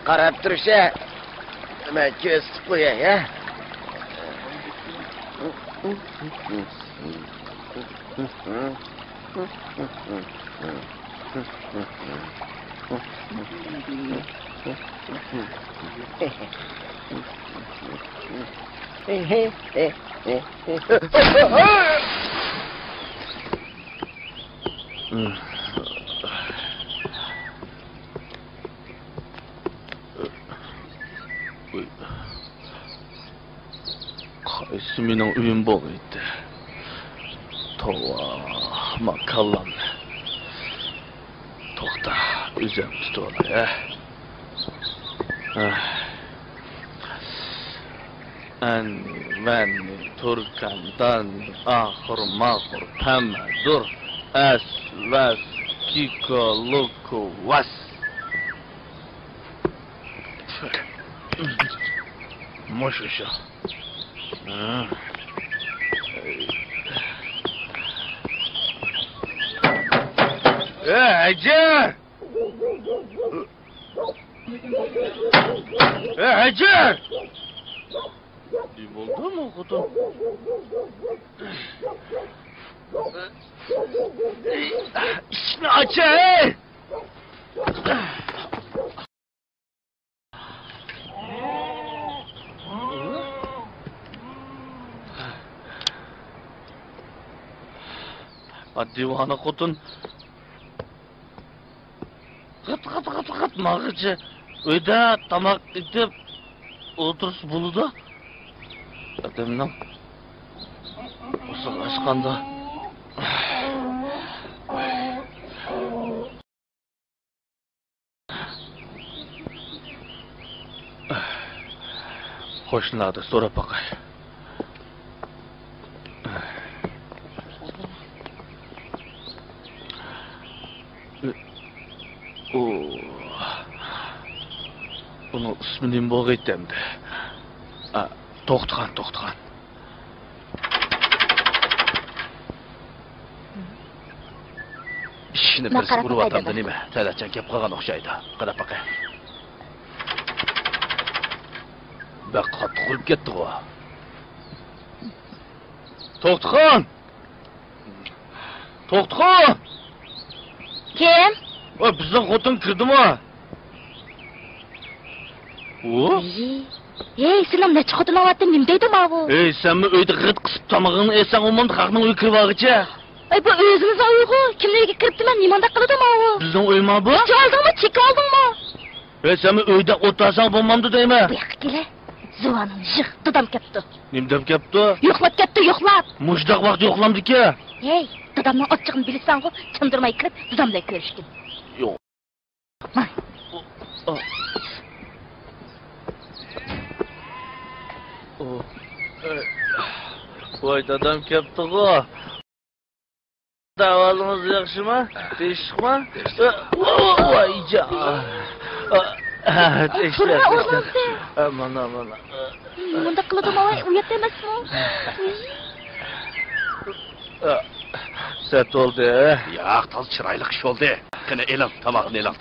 karab duruşa, ben göz koya ya. Qaysi mening uyim bor edi. Tova, makallan. To'xta, o'zim tutolay, Anni, Turkandan, ahir, mahir, pamadur, as, vas, kiko, loko, vas. Moş uşaq. Hacer! Hacer! Ne oldu mu kutun? İşini aç ey! Divana kutun. Gıt mağıcı. Öde tamak edip oturuz buluda. Adamın usul açkanda. Hoşlandı sonra bakay. Bunun ismini boğ ettemdi. To'xtag'an. İşini birisi uruvatamdı nima? Salachan kep qolgan o'xshaydi. Qarab baqay. Baq qattiq qilib ketdi u. To'xtag'an! Kim? O bizning xotin kirdimi? O? Ey, senin ne çıkıdın avattın, nim deydi ma bu? Ey, sen mi öyde gıt kısıp tamağını esen olmandı xalqning uy kirib algıca? Ay, bu özünüz uygu. Kimlerge kiripti men, nimanda kılıdı ma bu? Bizning uy ma bu? Çek aldın mı, çek aldın mı? Sen öyde otursan bulmamdı değil mi? Bu yoqqa kele. Zuvanın jıq, dadam kepti. Nim dep kepti? Yo'qlab kepti, yo'qlab. Muşdak vaqt yo'qlamdı ki. Hey, dadamning ochchig'ini bilsan-ku, tindirmay kirib, dadam bilan ko'rishgan. Yo'q. May. Voy dadam kepti-ku. Davalımız yaxshimi? Teshikmi? Voy jon. Teshlar. Mana. Bunda qildim, voy, uyat emasmi? Sert oldu. Yo'q, toz chiroyli ish bo'ldi. Qani elim, tomoqni elim.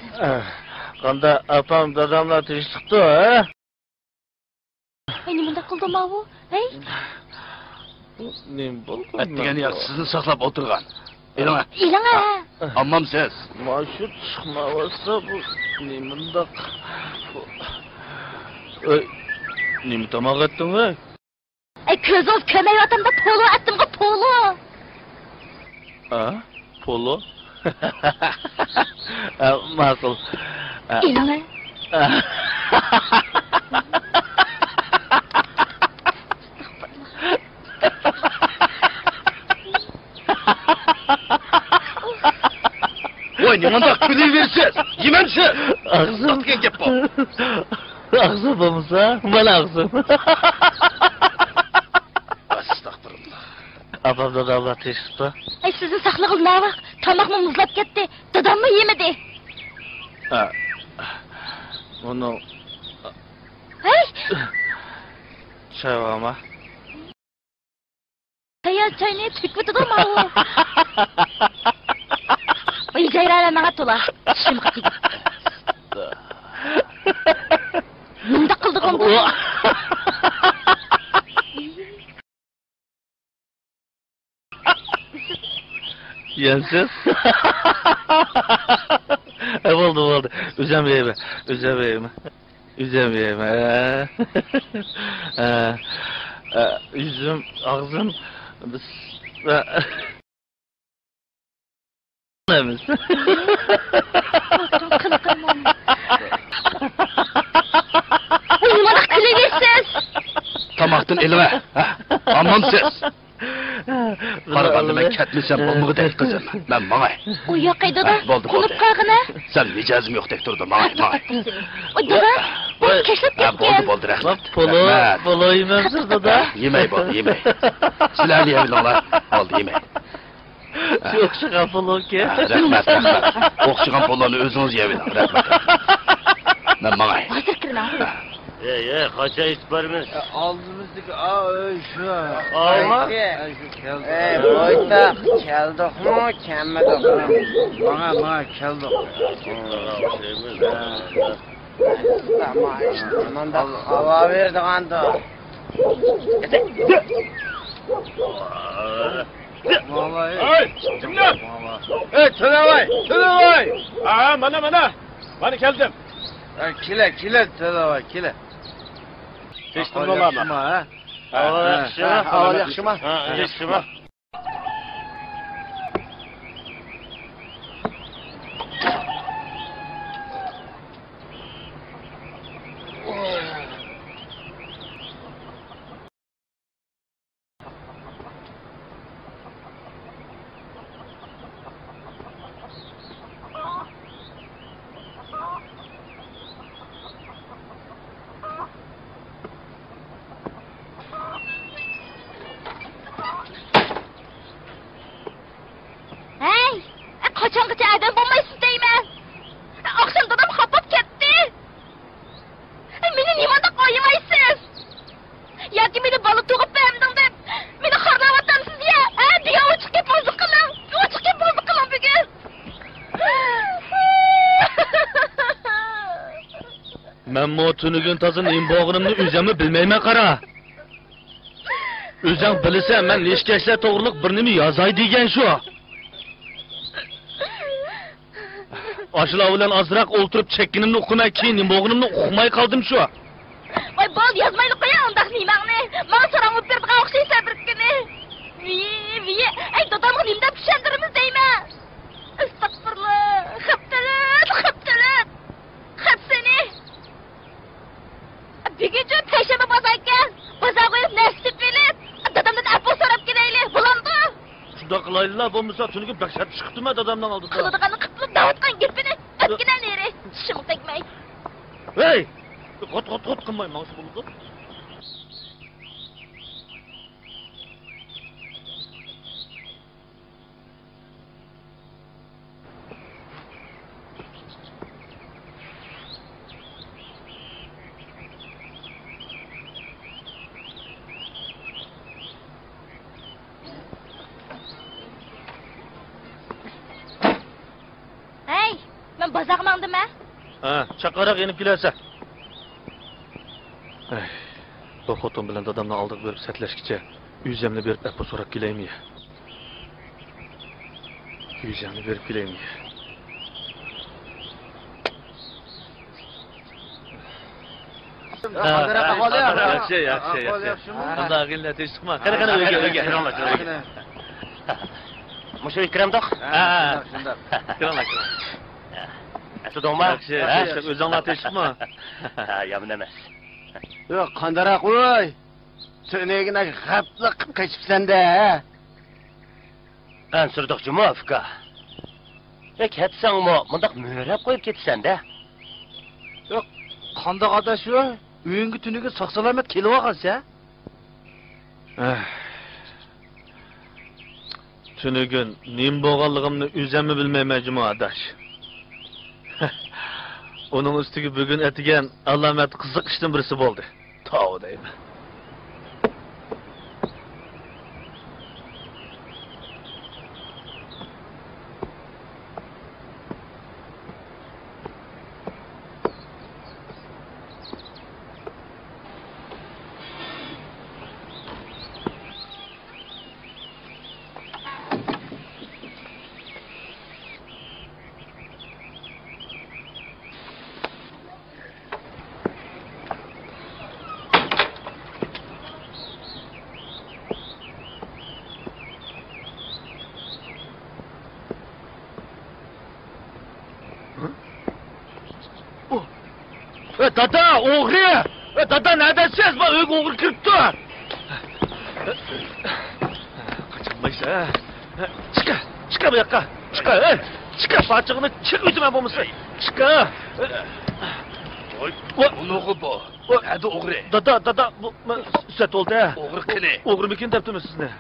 Qanda apam dadamlar teshikdi, ha? Nima bunda qildim, bu? Hey, Nim bo'ldi? Atdigani yo'q, sizni saqlab o'tirgan. Elim. ilanga. Ammam siz. Mashu chiqmavasa bu nimundaq. Nimi tomoq etding, ey? Ey, ko'zim ko'mayotganda polo atdim-ku, polo. Ha? Polo? Ma'qul. Ilanga. Voy, nimandaq kulayversiz? Yemanchi. Ağzım. Otgan gap bu. Ağzım bo'lmasa, mana ağzım. Astagfirullah. Apam dadamlar teshikdi. Ey, sizni saqlig'ingiz nima? Tomoqni muzlab ketdi. Dadammi yemadi? Ha. Bunu Hey, çayvama. tayyor choyni tikvitidimi bu? Voy, jayrala menga to'la. Tishim qatiydi. Nima qildik unda? Yensiz. Oldu. Üzemeyeme. Yüzüm, ağzım, biz... Nemiz? Nima qilaversiz? Tomoqdan elime. Ammam siz. Qaraganda men ketmisam bo'lmag'idek qizim. Men mangay. U yoqqa dada. Bo'ldi. Qunib qolg'ini. Sen mijozim yo'q deb turdi, mangay. O dada, bu kesib ketgan. Bo'ldi, rahmat. Polo yememsiz dada. Yemey bo'ldi, yemey. Sizlarni yebilinglar. Bo'ldi, yemey. O'xshagan polo ki. Rahmat. O'xshagan poloni o'zingiz yebiling, rahmat. Men mangay. Hozir kiraman. Kaça isparmiz? Aldığımızdaki şu. Ama? Şu keldi. Boyda keldik mu, kelmedik mi? Bana keldi. Tamam işte, manda hava verdik anda. Vallahi. Hey, kimler? Hey, Tınavay. Aha, mana. Bana geldim. Kile tedava kile. Seçtim olamam. Ha? Hava yaxşı mı? Yaxşı mı? Hey, qachongacha adam bo'lmaysiz deyman. Oqshom dadam xafa ketdi. Meni nimada qo'ymaysiz? Yoki meni bola tug'ib berdim deb meni xorlayapsiz ya? Ha, diyo chiqib ketmoz qiling. Chiqib ketmoz qiling bugun. Men mo tunugun tazın imbog'inimni o'zimni bilmayman qara. O'zing bilsa, men nechkashlar to'g'riliq bir nima yozay degan shu. Aşılar bilan azroq o'ltirib chekkinimni o'qimay, keyin imbog'inimni o'qimay qoldim shu. Voy, bol yozmayli qo'ya undaq nimangni. Menga so'rab berdigan o'xshaysan bir kuni. Viye, ey dadamga nimda tushuntirimiz deyman. Astagfirullah. Xaptalat. Xap seni. Billa bo'lmasa tuniga bakshab chiqibdimi dadamdan oldida. Qiladiganni qilib davotgan gapini o'tgina neri. Shim tegmay. Hey! Qot qilmay mana shu bo'ldi. Hey, men bozorga mandimmi? Ha, chaqaroq yenib kelasa. Ay, bu xotin bilan dadamdan oldiq berib satlashkicha uyzamni berib appa so'rab kelaymi? Uyzamni berib kelaymi? Yaxshi. Qanday qildi teshikma. Qara uyga. Mushu ikramdoq? Ha. Kirama. Asudongma? Yaxshi. O'zinglar teshikma. Ha, yaman emas. Yo'q, qandaroq o'y. Senegina g'apli qilib qochibsan-da. Ansirdoqchimi afka? Ketsangmi, bundaq mo'rab qo'yib ketsan-da. Yo'q, qandoq adash shu? Uyingga tuniga sog'-salomat kelib olgansa? Tunugun nim bo'lganligimni o'zimni bilmayman jimoadash. Onun ustiga bugun atigan alomat qiziq ishdan birisi bo'ldi. Tov deyman. Dada, o'g'ri! Dada, neredesiz? Bak, uyga o'g'ri kiribdi. Qachonmaysan? Chiqa bu yoqqa. Chiqa. Parchig'ini chiq o'tman bo'lmasa. Chiqa. Unuqi bu. Hadi o'g'ri. Dada, bu sat oldi. O'g'ri qili. O'g'rimikin debdimi sizni?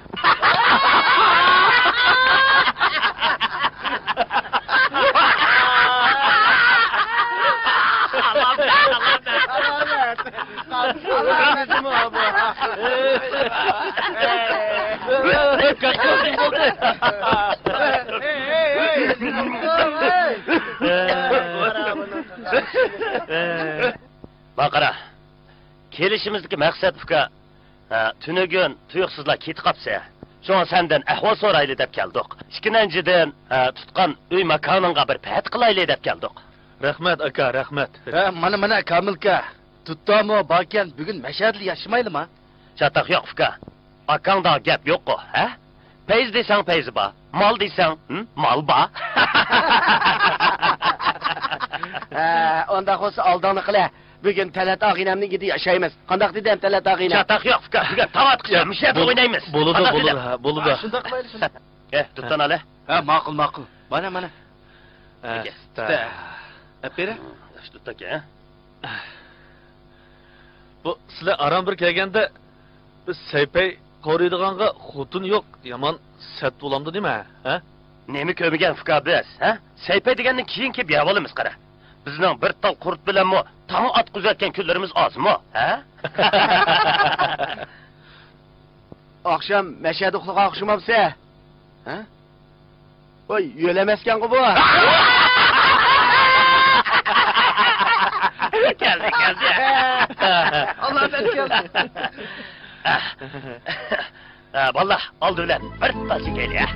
Baqara. Kelishimizdagi maqsad uka, tunugun tuyuqsizlar ketib qolsa, shunga sendan ahvol so'rayli deb keldik. Ikkinchidan, tutgan uy makoningga bir pat qilayli deb keldik. Rahmat aka, rahmat. Mana Kamilka. Tutdami balkan bugun mashadli yashamaydi-mi? Chataq yo'q uka. Akangda gap yo'q-ku, ha? Peyz desang peyzi bor, mol desang, mol bor. Onda qo'sa oldini qila. Bugun Talat og'inamning gidi yashaymiz. Qandoq dedim Talat og'inam? Chataq yo'q uka. Bugun tavat qilamiz, mushab o'ynaymiz. Bo'ldi. Shunda qilaylik. Tutdan ala. Ha, ma'qul. Mana. Apera. Tut aka. Bu sizlar aram bir kelganda biz saypay qoriydiganga xotin yo'q, yomon sat bo'lamdi nima, ha? Nemi ko'migan fuqa biz, ha? Saypay degandan keyin kelib yavolimiz qara. Bizning bir tal qurt bilanmi tong otqizayotgan kunlarimiz ozmi, ha? Oqshom mashhad uxlagan o'xshamabsa? Ha? Voy, yo'lamaskan bu. Geldi. Allah'tan geldi. Vallahi aldı ulan. Bir taşı geliyor.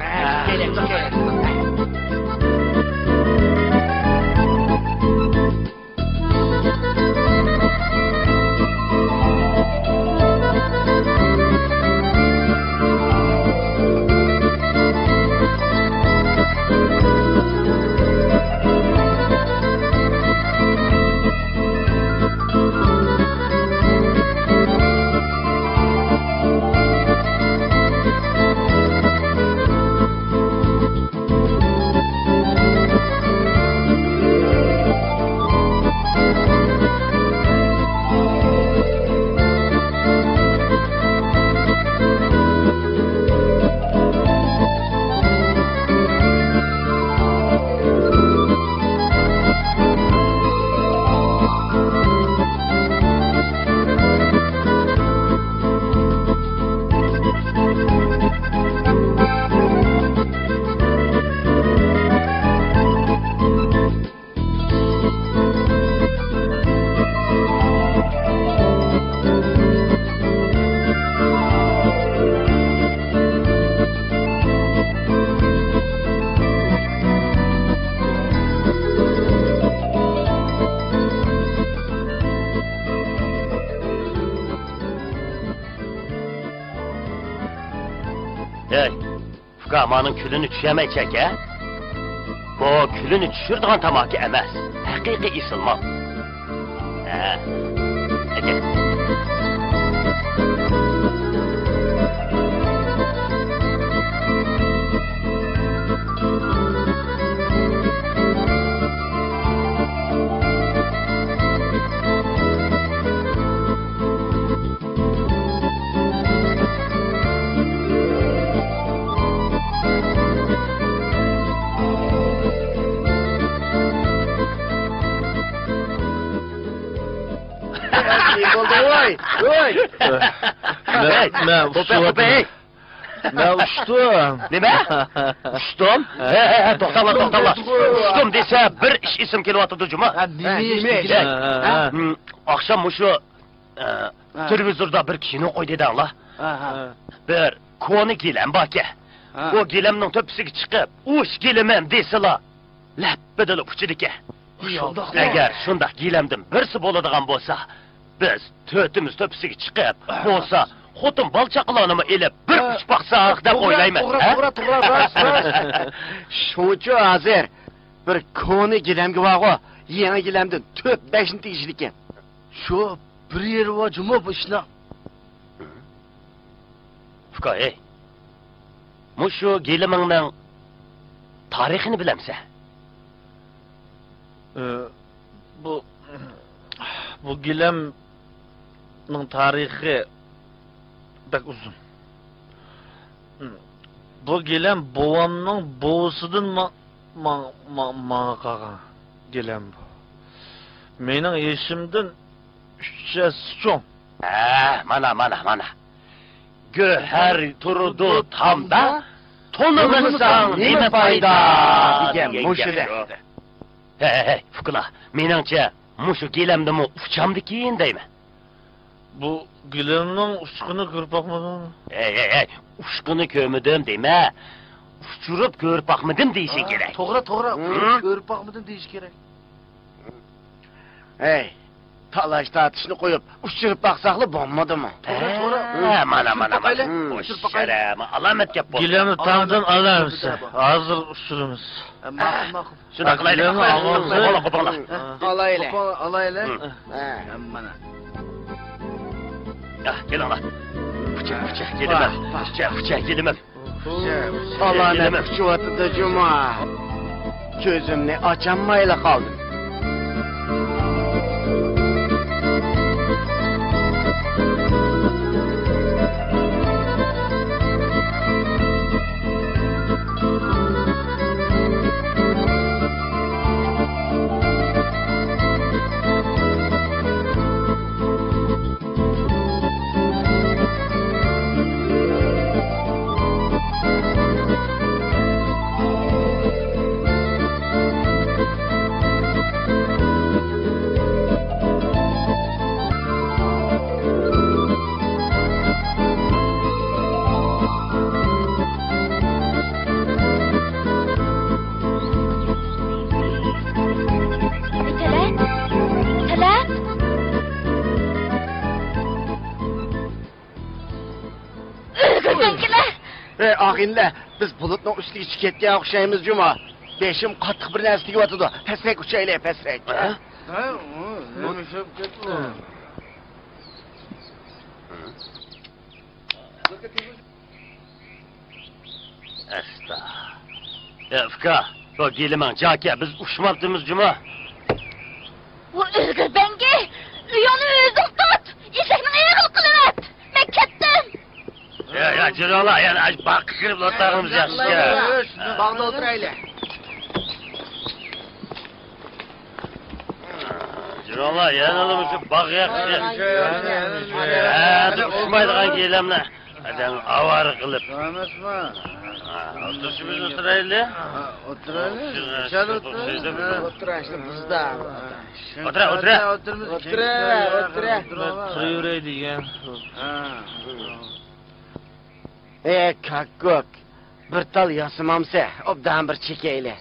Hey, fuqamanın külünü düşemeyecek ha? Bu külünü düşürdüğün tamaki emas. Haqiqiy isilmam. Ha. Eke. Voy, voy. Ben uçtum. Ben uçtum. Nima? Uçtum? To'xtala. Uçtum desa bir ish esim kelyapti juma. Nima ish? Akşam mushu televizorda bir kino qo'y dedinglar. Bir koni gilam baka. O gilamning to'pisiga chiqib, "Ush gilamim" desalar, lappidilib uchidik. Agar shundoq gilamdan birsi bo'ladigan bo'lsa, biz to'timiz to'pisiga chiqib, bo'lsa, xotin balchaqlarni elib bir uch baqsaq deb o'ylayman. To'g'ri, rost. Shuncha hozir bir koni gilamga borg'o, yangi gilamdan 4-5 ni tegishli ekan. Shu bir yer va juma bu ishni. Fuqay. Mushu gilamingning tarixini bilamsan? Bu gilamning tarixi pek uzun. Bu gilam bovamning bovisidan manga qolgan gilam bu. Mening yeshimdan 3 yash cho'ng. Mana. Göher turdu tamda, tonumuzdan nima foyda degan mushida. Hey, fuqla, meningcha mushu gilamdimi uchamdikin deyman. Bu gilamning ushqini ko'rib boqmadingmi? Hey, ushqini ko'rmadim deyma. Uchirib ko'rib boqmadim deyishing kerak. To'g'ri, ko'rib boqmadim deyish kerak. Hey, talash tatishni qo'yib, ushirib baqsaqli bo'lmadimi? Mana. O'shirama alamat gap bo'ldi. Gilamni tamdan olamiz. Hozir ushiramiz. Ma'qul. Shuna qilaylik. Olaylar. Mana. Kelinglar. Pucha, kelimam. Pucha, kelimam. Alamet kuchiyotdi juma. Ko'zimni ocholmayla qoldim. Ağinle, biz bulutun üstüge çıketken okşayımız cuma. Beşim qattiq bir narsa tegayotdi. Pasrak uçaylar, pasrak. Asta. Fuqa, bu geliman, jaka, biz uçmabdimiz cuma. Bu özgür bengi, uyonu özüm tut. Eşekni ayağını kılıvat. Ben kettim. Ya, Cirola, yani bak kırıp lotarımız yaxşı. Bağda oturaylar. Cirola, yanılım şu bak yaxşı. Hadi uçmaydıgan gelemler. Adam avar kılıp. Anlaşma. Oturuşumuz oturaylı. Oturalım. Dışarı otur. Oturaylı bizde. Otur. Sıyıraydı ya. Kakok. Bir tal yasamamsa, obdan bir çekeyle.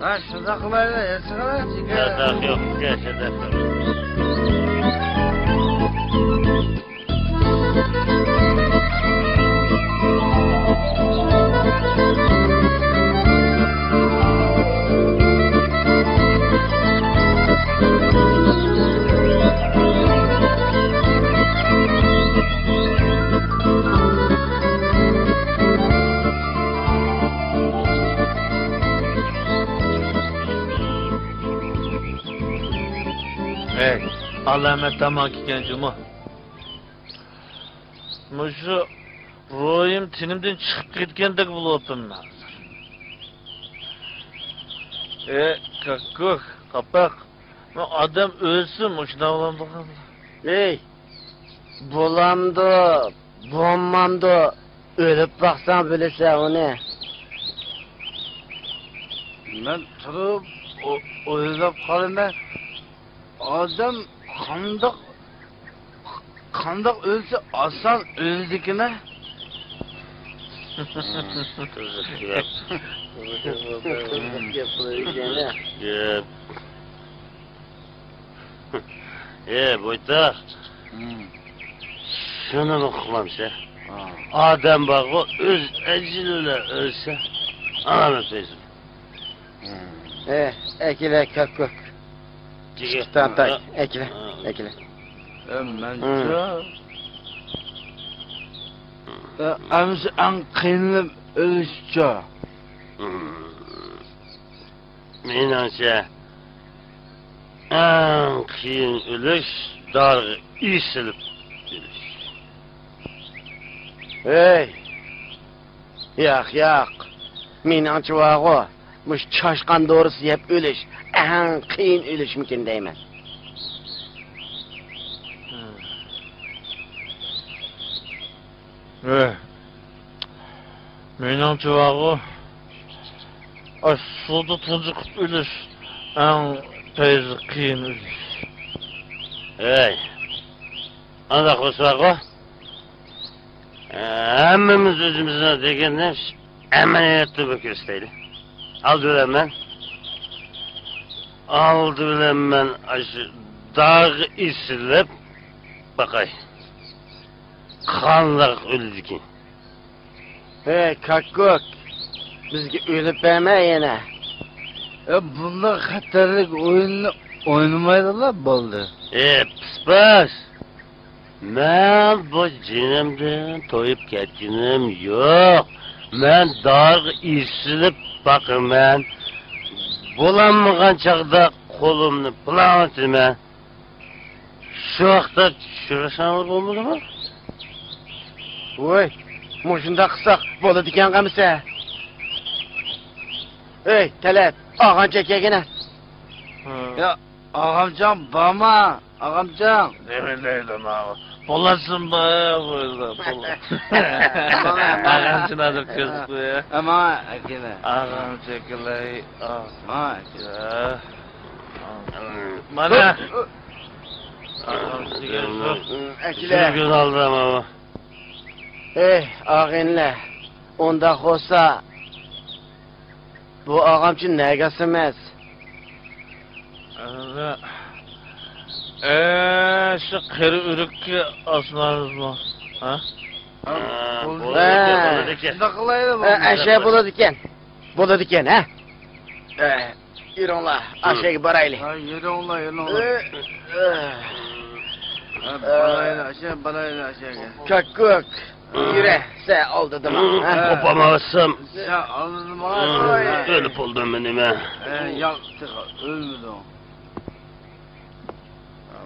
Ha, şurada kılayla yasana. Yasak yok, yasak yok. Hey, alamet tamam ki cuma. Muşu ruhim tinimden çıkıp gitgendek buluyordum ben. Kakuk, kapak. Adam ölsün muşuna olan bakalım. Ey, bulamdı, bommamdı, ölüp baksan bilirse onu. Ben turup oylab qolaman. Odam qandoq o'lsa oson o'ldikini. Gep. Boytar. Şunu mu kılamsa? Adam bağı öz eciliyle ölse, anam öpeysin. Ekile kakuk. Çıktantay, ekile. Mencha. Amsa an qiyinlib o'lishcha. Menimcha en qiyin ölüş dargı isilip ölüş. Ey, yak. Menimcha vağı, muş çaşkan doğrusu yep ölüş. En qiyin ölüş mümkün deymen. Menimcha vağı suda tuncuqib ölüş en teyzi qiyin ölüş. Ey, anda qo'saqo. Hammamiz o'zimizdan deganda amaliyotda bo'kiristaydi. Aldı bilen ben aşı dağ isilip bakay. Kanlak öldü ki. Hey kakuk, bizge ölüp eme yine. Bunlar xatarlik o'yinni o'ynamaydilar bo'ldi. Pis. Ben bu cinimden toyup ketkinim yok. Ben dağ isilip bakın ben. Bulanmagan çağda kolumni plan etme. Şu vaqtda tushirasan bo'lmadi mı? Voy, mo'shunda qilsak bo'ladi ekan qamisa. Ey, Talat, og'ancha kelgina. Ya ağamcan bama, ağamcan. Demeleydim abi. Polasın baya böyle. Ağamcın adı kız bu ya. Ama akine. Ağam çekiley. Ama akine. Bana. Ağam sigara. Akile. Gün aldı ama. Ey, ağinle. Onda olsa bu ağamçı negası emas. Şu kırı ürükki asmanız mı? Ha? Aşağı buladı iken, ha? Yürü onla, aşağı baraylı. Ha, yürü onla. Barayla aşağı. Kakuk, yürü, sen aldırdım. Kopamazsam. Ya aldım Ölüp oldum benim ha. Yaktık, ölmedi o.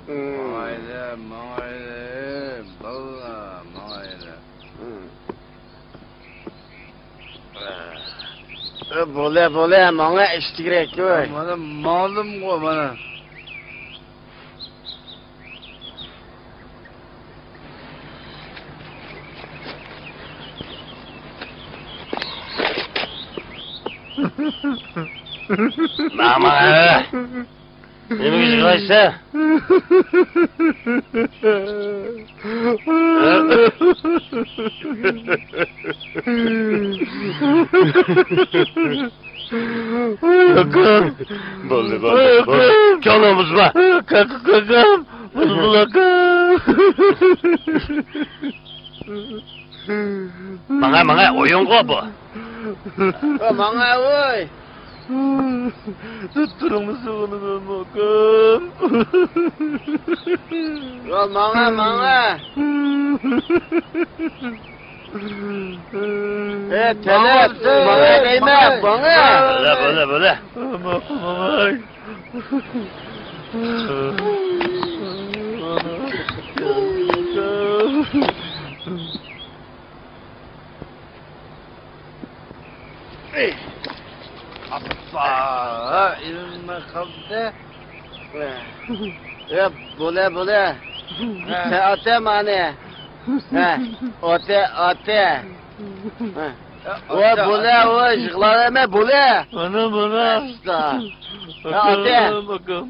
Mağayla, valla mağayla. Bole, bana işti gerek, koy. Bana malum koy bana. Mama. Nima ish qilaysan? Bo'ldi. Kalom buzma. Kakam. Manga o'yin-ku bu. Manga voy. Tutturmuş onu bakın. Manga. Talat, bana değme, bana. Böyle. Hey, ilme kaldı. Bule. Sen ate mani. Ate. O bule o jıglareme bule. Bana. Ate. Bakım.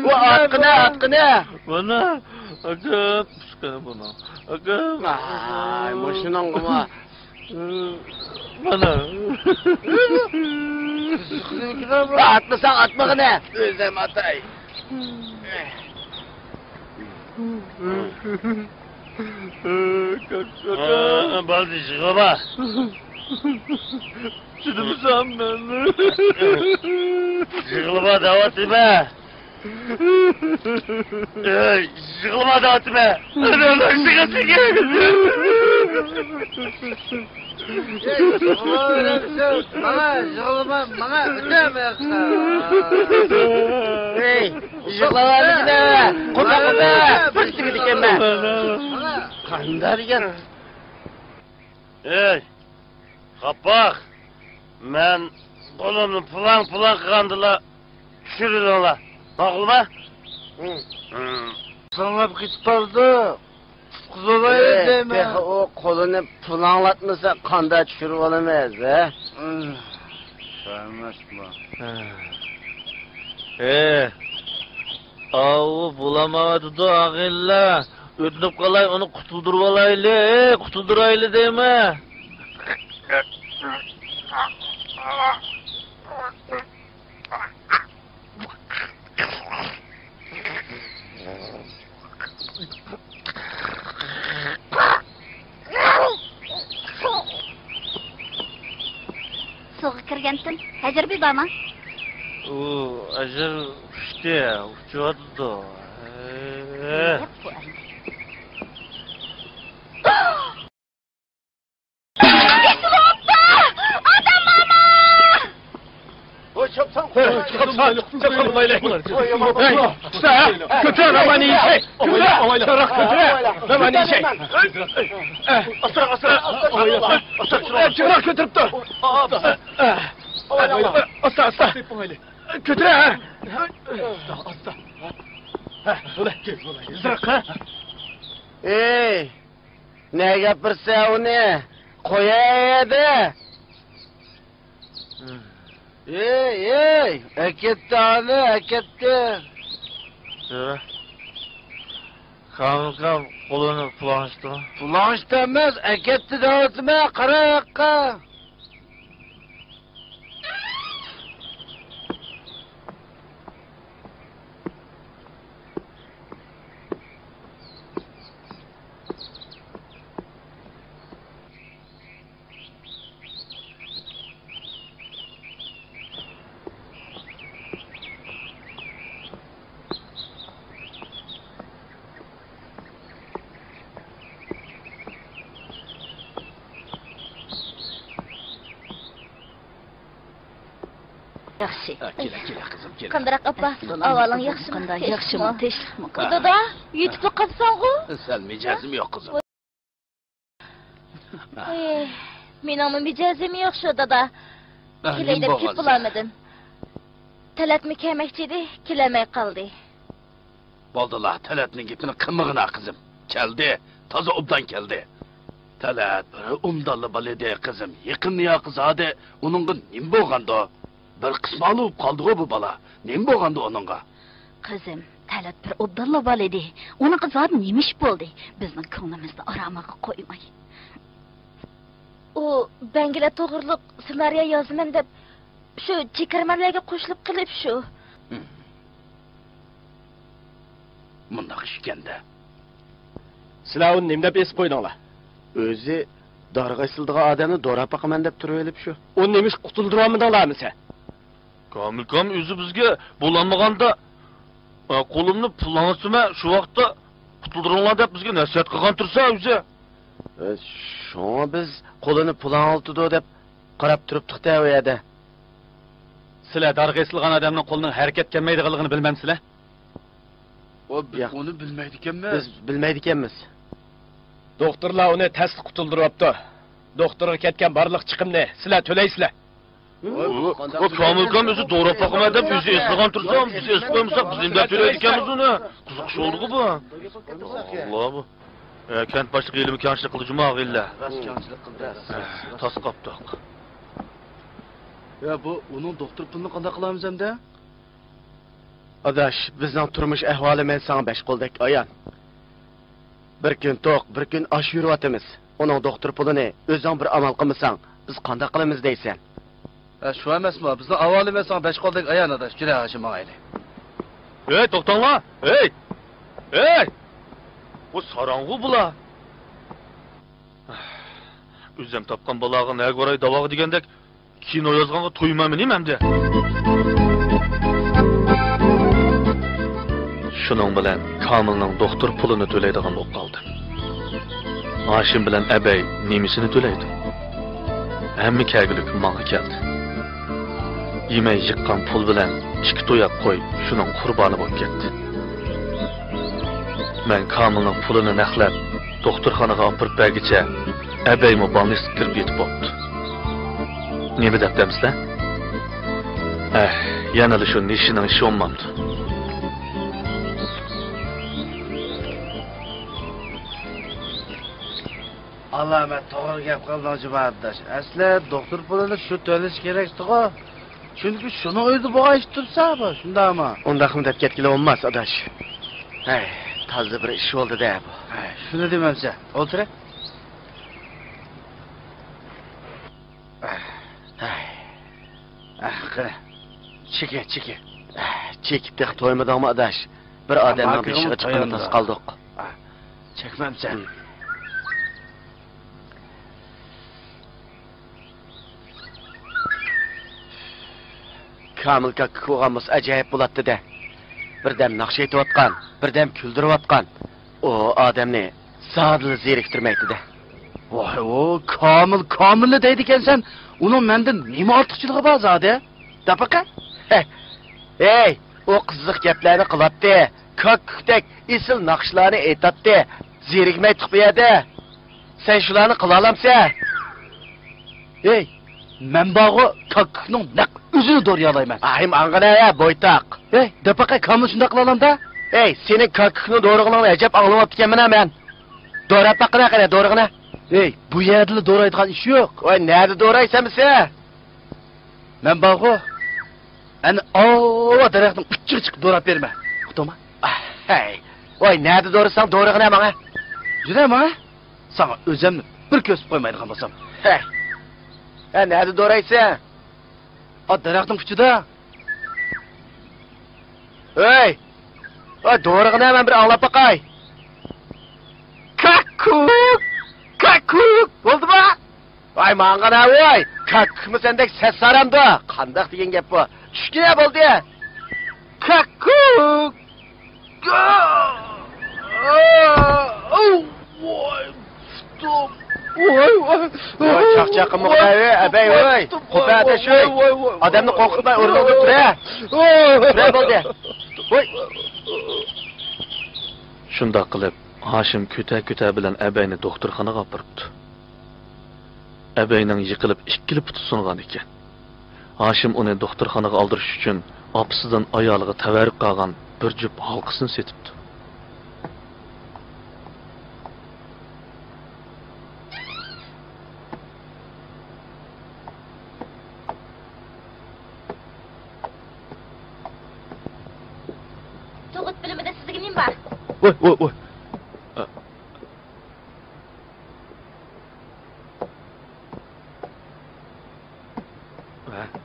O atkına. Bana. Akım. Sıkana bana. Akım. Ay boşunan kuma. Bana. Atmasan atma ne? Özlem atay. Baldi çıkama. Şunu sen ben. Çıkılma davet etme. Çıkılma davet etme. Adamlar çıkası gel. Bana ödeme. Hey, jıglalar gide. Kuda. Fırstık diken ben. Kandar gel. Ey, kapak. Ben kolumnu pulan kandıla düşürür ona. Bakılma. Sana kıtpardı. Kuzolaya deme. Peki o kolunu planlatmasa kanda düşürüp olamaz he? Sarmaşma. Avu bulamadı da ağilla. Ödünüp kalay onu kutuldurup alaylı. Kutulduraylı değil mi? Soğuk kirgensin. Hacer bir bana. Acır işte, uçuyordu da. Hep bu arada. Kötü aman iyi şey. Aman iyi şey. Çırak götürüp dur. Asla. Kötü ha. Ey, ne yapırsa onu koyaydı. Ey, eketti Ali, eketti. Kam kolunu planıştı. Flanş demez, eketti dağıtma, kara yakka. Yaxşı. Kela kızım kela. Qandarak apa? Avaling yaxshimi? Qanday yaxshimi, tinchlikmi? Dada, yetib qolibsan-ku? Sal mijozim yo'q qizim. Meningmi mijozim yo'q shu dada. Kelay deb kep bo'lmadim. Talatmi kelmoqchi edi, kelamay qoldi. Bo'ldilar, Talatning gapini qilmag'ina qizim. Keldi, toza obdan keldi. Talat bir umdalli balede qizim. Yaqin yaqizade uningga nim bo'lganda? Bir qismali bo'lib qoldi-ku bu bola. Nim bo'lganda uningga? Qizim, Talat bir obdalla bol edi. Uni qizot nemish bo'ldi? Bizning ko'nglimizni oramaga qo'ymay. U Bangla to'g'riliq ssenariy yozaman deb shu chekarmanlarga qo'shilib qilib shu. Mundaq ishganda. Sizlar uni nima deb esib qo'ydinglar? O'zi darg'a sildigan odamni do'rab boqaman deb turib olib shu. Uni nemish qutuldiramidinglarmi sen? Kamilkam o'zi bizga bo'lanmaganda qo'limni planlasima shu vaqtda qutuldiringlar deb bizga nasihat qilgan tursa o'zi. Şuna biz qo'lini plan oltidi deb qarab turibdik da u yerda. Sizlar darg'a esilgan odamning qo'lining harakat kelmaydiganligini bilmamsizlar? Uni bilmaydi ekanmiz. Biz bilmaydi ekanmiz. Doktorlar uni tasdiq qutuldiryapti. Doktorga ketgan barliq chiqimni sizlar to'laysizlar. O Kamilkam özü doğru bakıma da bizi esirgan tursam, bizi esir koymuşsak biz imdat vereydik onu. Kızıkış oldu bu. Allah bu. Kent başlık elimi kançlık kılıcıma ağıyla. Tas kaptık. Ya bu onun doktor pulunu qanday qilamiz endi? Adaş, bizning turmush ahvolimiz sana besh qo'ldek ayon. Bir kun to'q, bir kun osh yuryapmiz. Uning doktor pulini o'zing bir amal qilmasang, biz qanday qilamiz deysan? Shu emasmi? Bizning avolimiz sana besh qo'ldek ayon adash. Kira Hashim og'ayli. Hey, to'xtanglar. Hey! Hey! Bu sarang'u bula. O'zim topgan balog'i nagoray davog'i degandek kino yozganga to'ymayman hamda. Shuning bilan Kamilning doktor pulini to'laydigan bo'lib qoldi. Hashim bilan Abay nemisini to'laydi. Hamma kelgulik menga keldi. Yemay yiqqan pul bilan ikki to'yaq qo'y shuning qurboni bo'lib ketdi. Men Kamilning pulini naqlab doktorxonaga olib bergicha Abaymi balnis kirib yetib bo'ldi. Nima deb demisizlar? Yana shu nishining ishi olmamdi. Alamet doğru gap qildi Hojiboyevdash. Asli doktor pulini shu to'lash kerak-ku. Chunki shuni o'yda bo'g'ayish tursa bu, shundaymi? Undaqmi deb ketgili olmas, adash. Hey, toza bir ish bo'ldi-da bu. Shuni demamsa, o'tir. Qara. Cheki. Chekib deh to'ymadingmi, adash? Bir odamning beshiga chiqqanini tas qoldik. Chekmamsa. Kamilka ko'g'amiz ajoyib bo'ladi-da. Birdam naqsh aytayotgan, birdam kuldirayotgan. O odamni sodil zeriktirmaydi-da. Voy, o Kamilni deydi ekansan, uning mendan nima ortiqchiligi bor zodi? Dapaqa? Hey, o qiziq gaplarni qiladi. Kokkdek isil naqshlarni aytadi. Zerikmay chiqmaydi. Sen shularni qila olamsan? Hey, men bog'i kokkning naq o'zini do'riyalayman. Ayim ang'ana boytaq. Hey, dapaqa Kamil shunda qila olamda? Hey, sening kokkning do'rig'ini ajab anglayapti ekanman men. Do'rab baqira qara, do'rig'ini. Hey, bu yerda do'raydigan ish yo'q. Voy, nerede do'raysanmisa? Men bog'i ana o daraxtning uchiga chiqib do'rab berma. Uqtoma. Hey, voy, nerede do'rasang do'rig'ini menga. Juraymi? Sana o'zimni bir ko'sib qo'ymaydigan bo'lsam. Hey. Nerede do'raysan? O daraxtning uchida. Hey! O do'rig'ini men bir anglab baqay. Kakuk! Bo'ldimi? Voy, mangana voy. Kakmi sendek ses saramdi. Qandaq degan gap bu? Tushkina bo'ldi. Kakuk! Voy, stop. Voy, chaqchaqimni qo'y, abay voy. Qo'pada shu. Odamni qo'rqitmay o'rningda tur. Nima bo'ldi? Voy. Shunda qilib Hashim kötä bilan Abayni doktorxonaga olib boribdi. Abayning yiqilib ikkili puti sungan ekan. Hashim uni doktorxonaga oldirish uchun opasidan ayoliga tavarruk qilgan bir jup halqasini setibdi. Tug'ut bilimida sizga nima bor? Voy.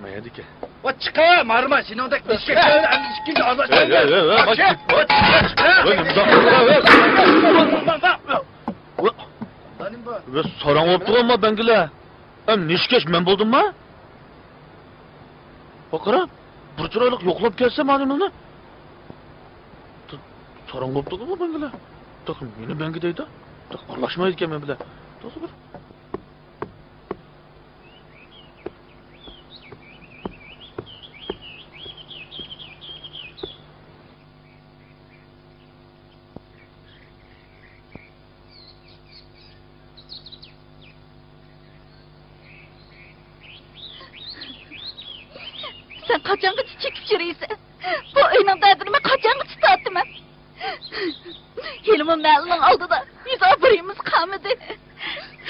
Mayadike. Va chiqa, marma, seningdek ishga chiqadi, ishkimni azat. Ve sorang o'ptirganmi bangila? Nishkesh men bo'ldimmi? Baqara, bir chiroylik yo'qlab kelsa menimni. Sorang o'ptirganmi bangila? To'q, meni bangi deydi. To'q, aralashmaydi ekan men bilan. To'g'ri bir. qachongacha chekib yuraysan? Bu uyning dardini men qachongacha tortaman? Hilmi ma'lumning oldida bizobirimiz qamidi.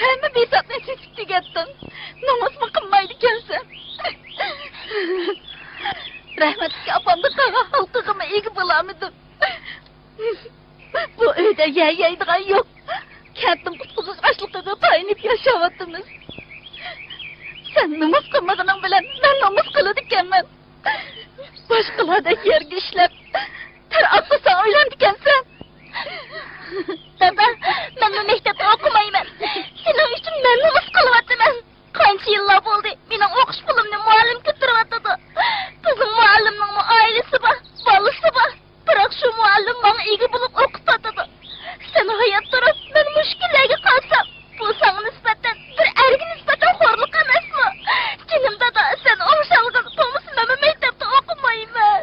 Hamma besatni chekib tugatdim. Namozmi qilmaydi ekansan. Rahmatli opamni qara xalqig'imi ega bo'lamidim. Bu uyda yeydigan yo'q. Kattim qutquzish ashliqida taynib yashayapmiz. Sen namoz qilmaganing bilan men namoz qiladi ekanman. Boshqalarda yerga ishlab, tar otsa o'ylandi ekansan. Dada, men maktabda o'qimayman. Sening uchun men namoz qilyapman. Qancha yillar bo'ldi, mening o'qish pulimni muallim ko'taryapti. Bizning muallimning oilasi bor, bolasi bor. Biroq shu muallim menga ega bo'lib o'qitadi. Sen hayot turib, men mushkullarga qolsam, bu senga nisbatan bir erga nisbatan xo'rlik emasmi? Jinim dada, sen o'shalg'in bo'lmasa men maktabda o'qimayman.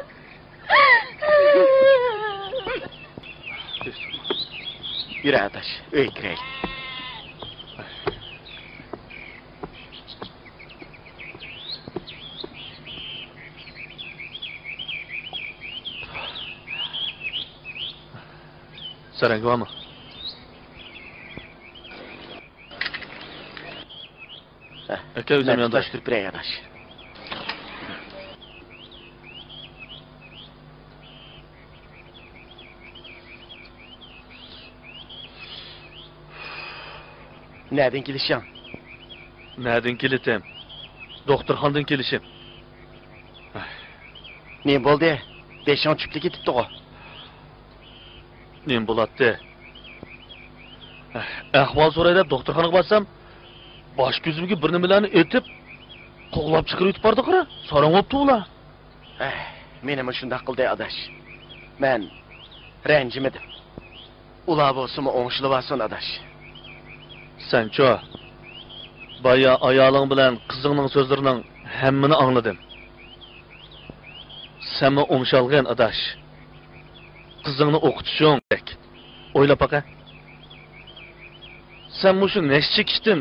Yürü adaş, öy kireylik. Sarang bormi? Aka o'zim yonda turib turay adaş. Nereden gelişen? Nereden kelitem? Doktorxonadan kelishim. Ne bo'ldi? Beshan chupli ketibdi o. Nim bo'ladi? Ahvol so'raydi, doktorxonaga borsam, bosh ko'zimga bir nimalarni etib, qo'g'lab chiqarib yutib bordi qara. Sorang bo'pti ular. Menim shunday qildi adaş. Men ranjimadim. Ular bo'lsa-mu o'ng'ishli bo'lsin adaş. Senço, baya ayoling bilan qizingning so'zlarining hammani angladim. Senmi o'ngshalgan adash. Qizingni o'qitishing kerak. O'ylab baqa. Sen mushu nesh chekishdan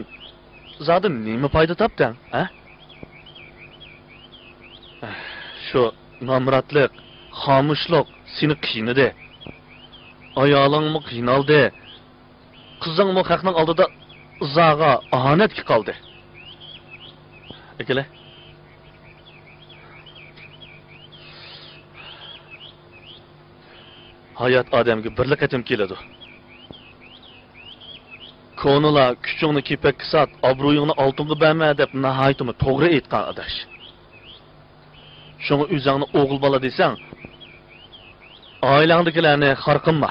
zodi nima foyda topding, ha? Shu nomratlik, xomushlik seni qiynadi. Ayolingmi qiynaldi. Qizingmi haqning oldida uzoqqa ahonatga qoldi. Akala. Hayot odamga bir qatim keladi. Ko'nila kuchingni kepakka sot, obro'yingni oltinga berma deb nihoyatimi to'g'ri aytgan adash. Shunga o'zingni o'g'il bola desang, oilangdagilarni xor qilma.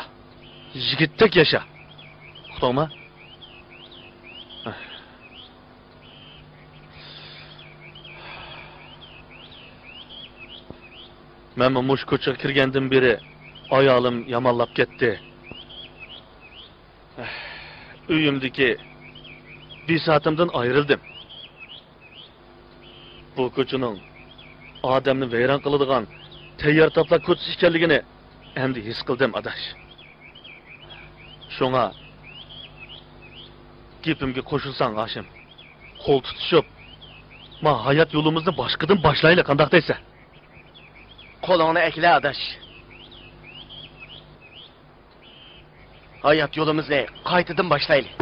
Yigitdek yasha. Uqdingmi? Men mush ko'chaga kirgandan beri ayolim yomonlab ketdi. Uyimdagi besotimdan ayrildim. Bu ko'chaning odamni vayron qiladigan tayyor toplab ko'chish ekanligini endi his qildim adash. Shunga gapimga qo'shilsang Hashim, qo'l tutishib, men hayot yo'limizni boshqadan boshlaylik, qanday deysan? Qo'lingni ekla adash. Hayat yolumuzni qaytadan boshlaylik.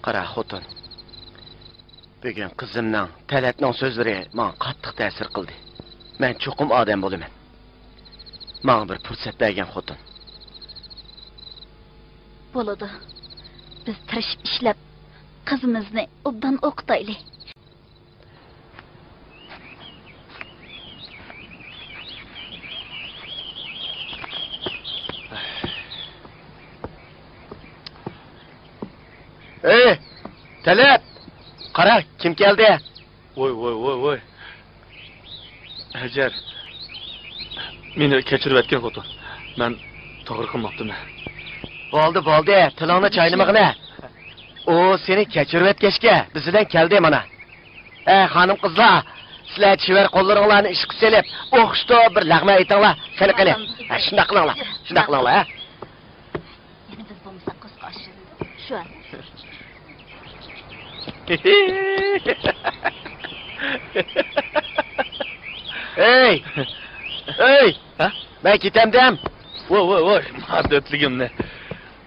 Qara xotin. Bugün qizimning, Talatning so'zlari menga qattiq ta'sir qildi. Men cho'qim odam bo'laman. Menga bir fursat bergan xotin. Bo'ladi. Biz tirishib ishlab qizimizni obdan o'qitaylik. Talat! Qara, kim keldi? Voy. Hajar. Meni kechirib o'tgan xotin. Men to'g'ri qilmoqdim. Bo'ldi, tilingni chaynamag'ina. O seni kechirib o'tkashga bizdan keldi mana. Xonim qizlar, sizlar chivar qo'llaringlarni ishqib selib, o'qishda bir lag'ma aytinglar. Qani. Shunday qilinglar. Yana biz bo'lmasa qiz qo'shib. Shu. Hey! Ha? Ben ketamdam. Voy, madetligimni.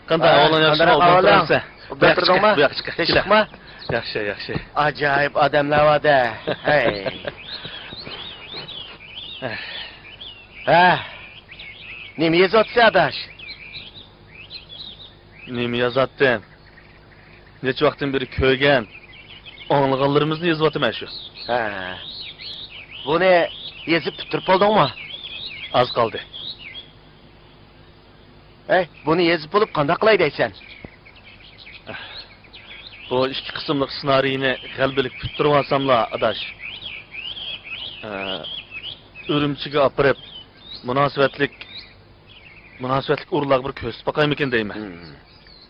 Qanday o'g'lon yaxshi O'tirdingmi? Bu yoqqa chiq. Chiqma. Yaxshi. Ajoyib odamlar bor-da. Hey. Nima yozatsa adash? Nima yozatdim? Necha vaqtdan beri ko'rgan o'g'illarimizni yozyapman shu. Buni yezib bitirib oldingmi? Az qoldi. Buni yezib bo'lib qanday qilay deysan? Bu ikki qismli ssenariyni g'albilik bitirib olsamlar, adash. Urumchiga opirib, munosabatlik o'rlaq bir ko'rsatib boqaymikin deyman.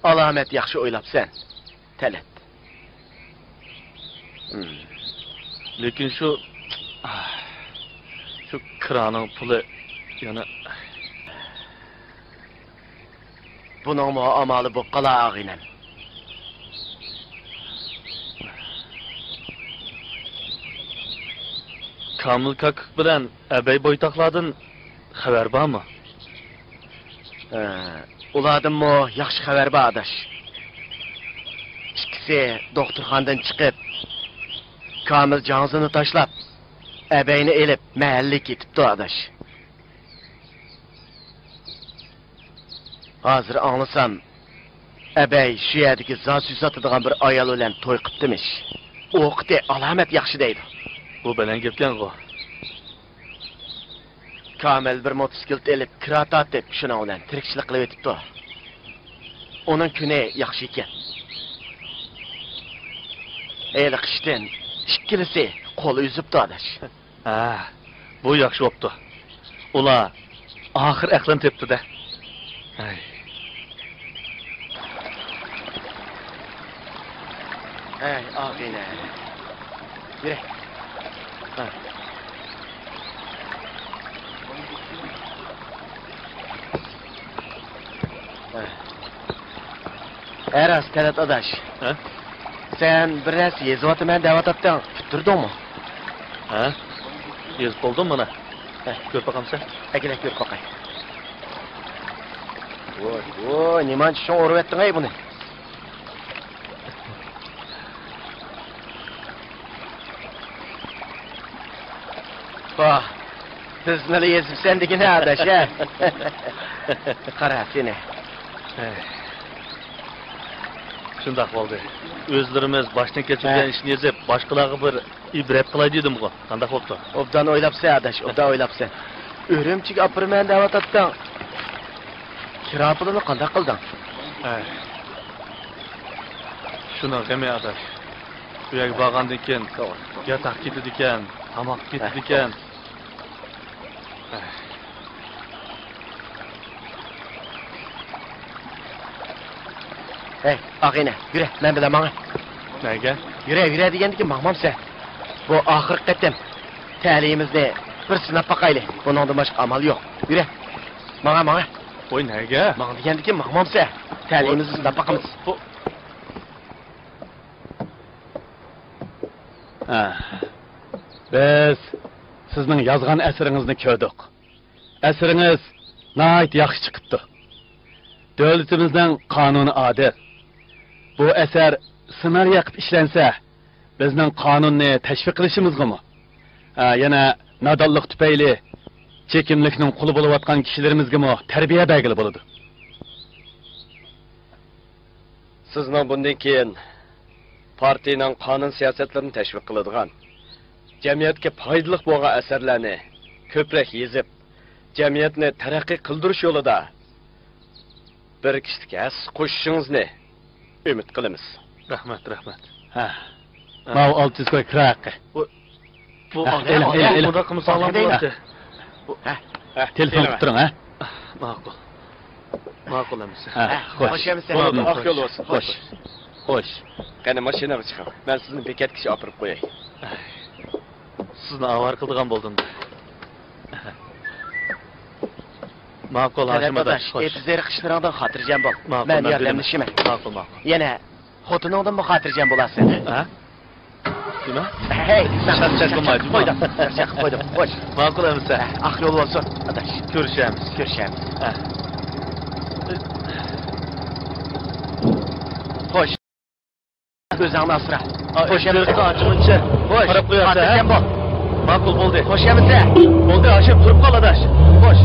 Alomat yaxshi o'ylabsan. Talat. Lekin shu kraning puli yana buning muomala bo'lib qolar og'inam. Kamil kakik bilan abay boytoqlardan xabar bormi? Ulardan yaxshi xabar bor adash. İkisi doktorxonadan chiqib, Kamil jonzini tashlab, abayni elib mahalliga ketibdi adash. Hozir anglasam, abay shu yerdagi zasus sotadigan bir ayol bilan to'y qilibdimish. O'qdi, alomat yaxshi deydi. Bu bilan gapgan go. Kamil bir motosiklet elib, kira tortib, shuning bilan tirikchilik qilib o'tibdi. Uning kuni yaxshi ekan. Eli qishdan ikkilisi qo'li uzibdi adash. Bu yaxshi bo'pti. Ular oxir aqlini tepdi-da. Og'ina. Yur. Eras Talat adash. Sen biraz yezyapman devatapdan bitirdingmi? Yezib qoldum mana. Ko'r boqamsan. Akila ko'r boqay. Voy, nima shon urib etding buni? Bizni yezibsan degina adash, Qara seni. Shunday bo'ldi. O'zlarimiz boshdan kechirgan ishni yezib, boshqalarga bir ibrat qilay dedim-ku. Qanday bo'ldi? Obdan o'ylabsan adash, obdan o'ylabsan. O'rimchiga opirman devatapdan. Kira pulini qanday qilding? Shuni qilmay adash. Bu yerga borgandan keyin yotoq ketdi ekan, tomoq ketdi ekan. Og'ina, yur, men bilan manga. Nega? Yur degandan maqmamsan. Bu oxir qatam. Ta'limimizni bir sinab boqaylik. Buningdan boshqa amal yo'q. Yur. Manga. Voy nega? Manga degandan maqmamsan. Ta'limimizni sinab boqamiz. Biz sizning yozgan asringizni ko'rdik. Asringiz nayt yaxshi chiqibdi. Davlatimizning qonuni adil. Bu eser ssenariy qilib ishlansa, bizning qonunni tashviq qilishimizgami? Yana nodonlik tufayli chekimlikning quli bo'layotgan kishilarimizgami tarbiya belgili bo'ladi. Sizning bundan keyin partiyaning qonun siyosatlarini tashviq qiladigan, jamiyatga foydali bo'lgan asarlarni ko'proq yozib, jamiyatni taraqqiy qildirish yo'lida bir kishilik as qo'shishingizni umid qilamiz. Rahmat. Mau 600 koy kiraqqi. Bu bunaqa misollar bo'ladi. Telefon qilib turing, ha? Ma'qul. Ma'qul emas. Xo'sh. Oq yo'l olsun. Xo'sh. Qani mashinaga chiqing. Men sizni bekatga olib qo'yay. Sizni avar qildigan bo'ldim. Ma'qul Hashim adash. Etizlar qishlardan xotirjam bo'l. Men yordamlashiman. Ma'qul. Yana xotiningdan xotirjam bo'lasan. Ha? Nima? Hey, Charchab qolmaydi. Qo'ydim. Xo'sh. Ma'qul emas. Aq yo'l olsun. Adash. Ko'rishamiz. Xo'sh. O'zingni asra. Qo'shamizni ochimcha. Xo'sh. Qarab qo'yasiz. Xotirjam bo'l. Ma'qul bo'ldi. Qo'shamiz. Bo'ldi, Hashim turib qol adash. Xo'sh.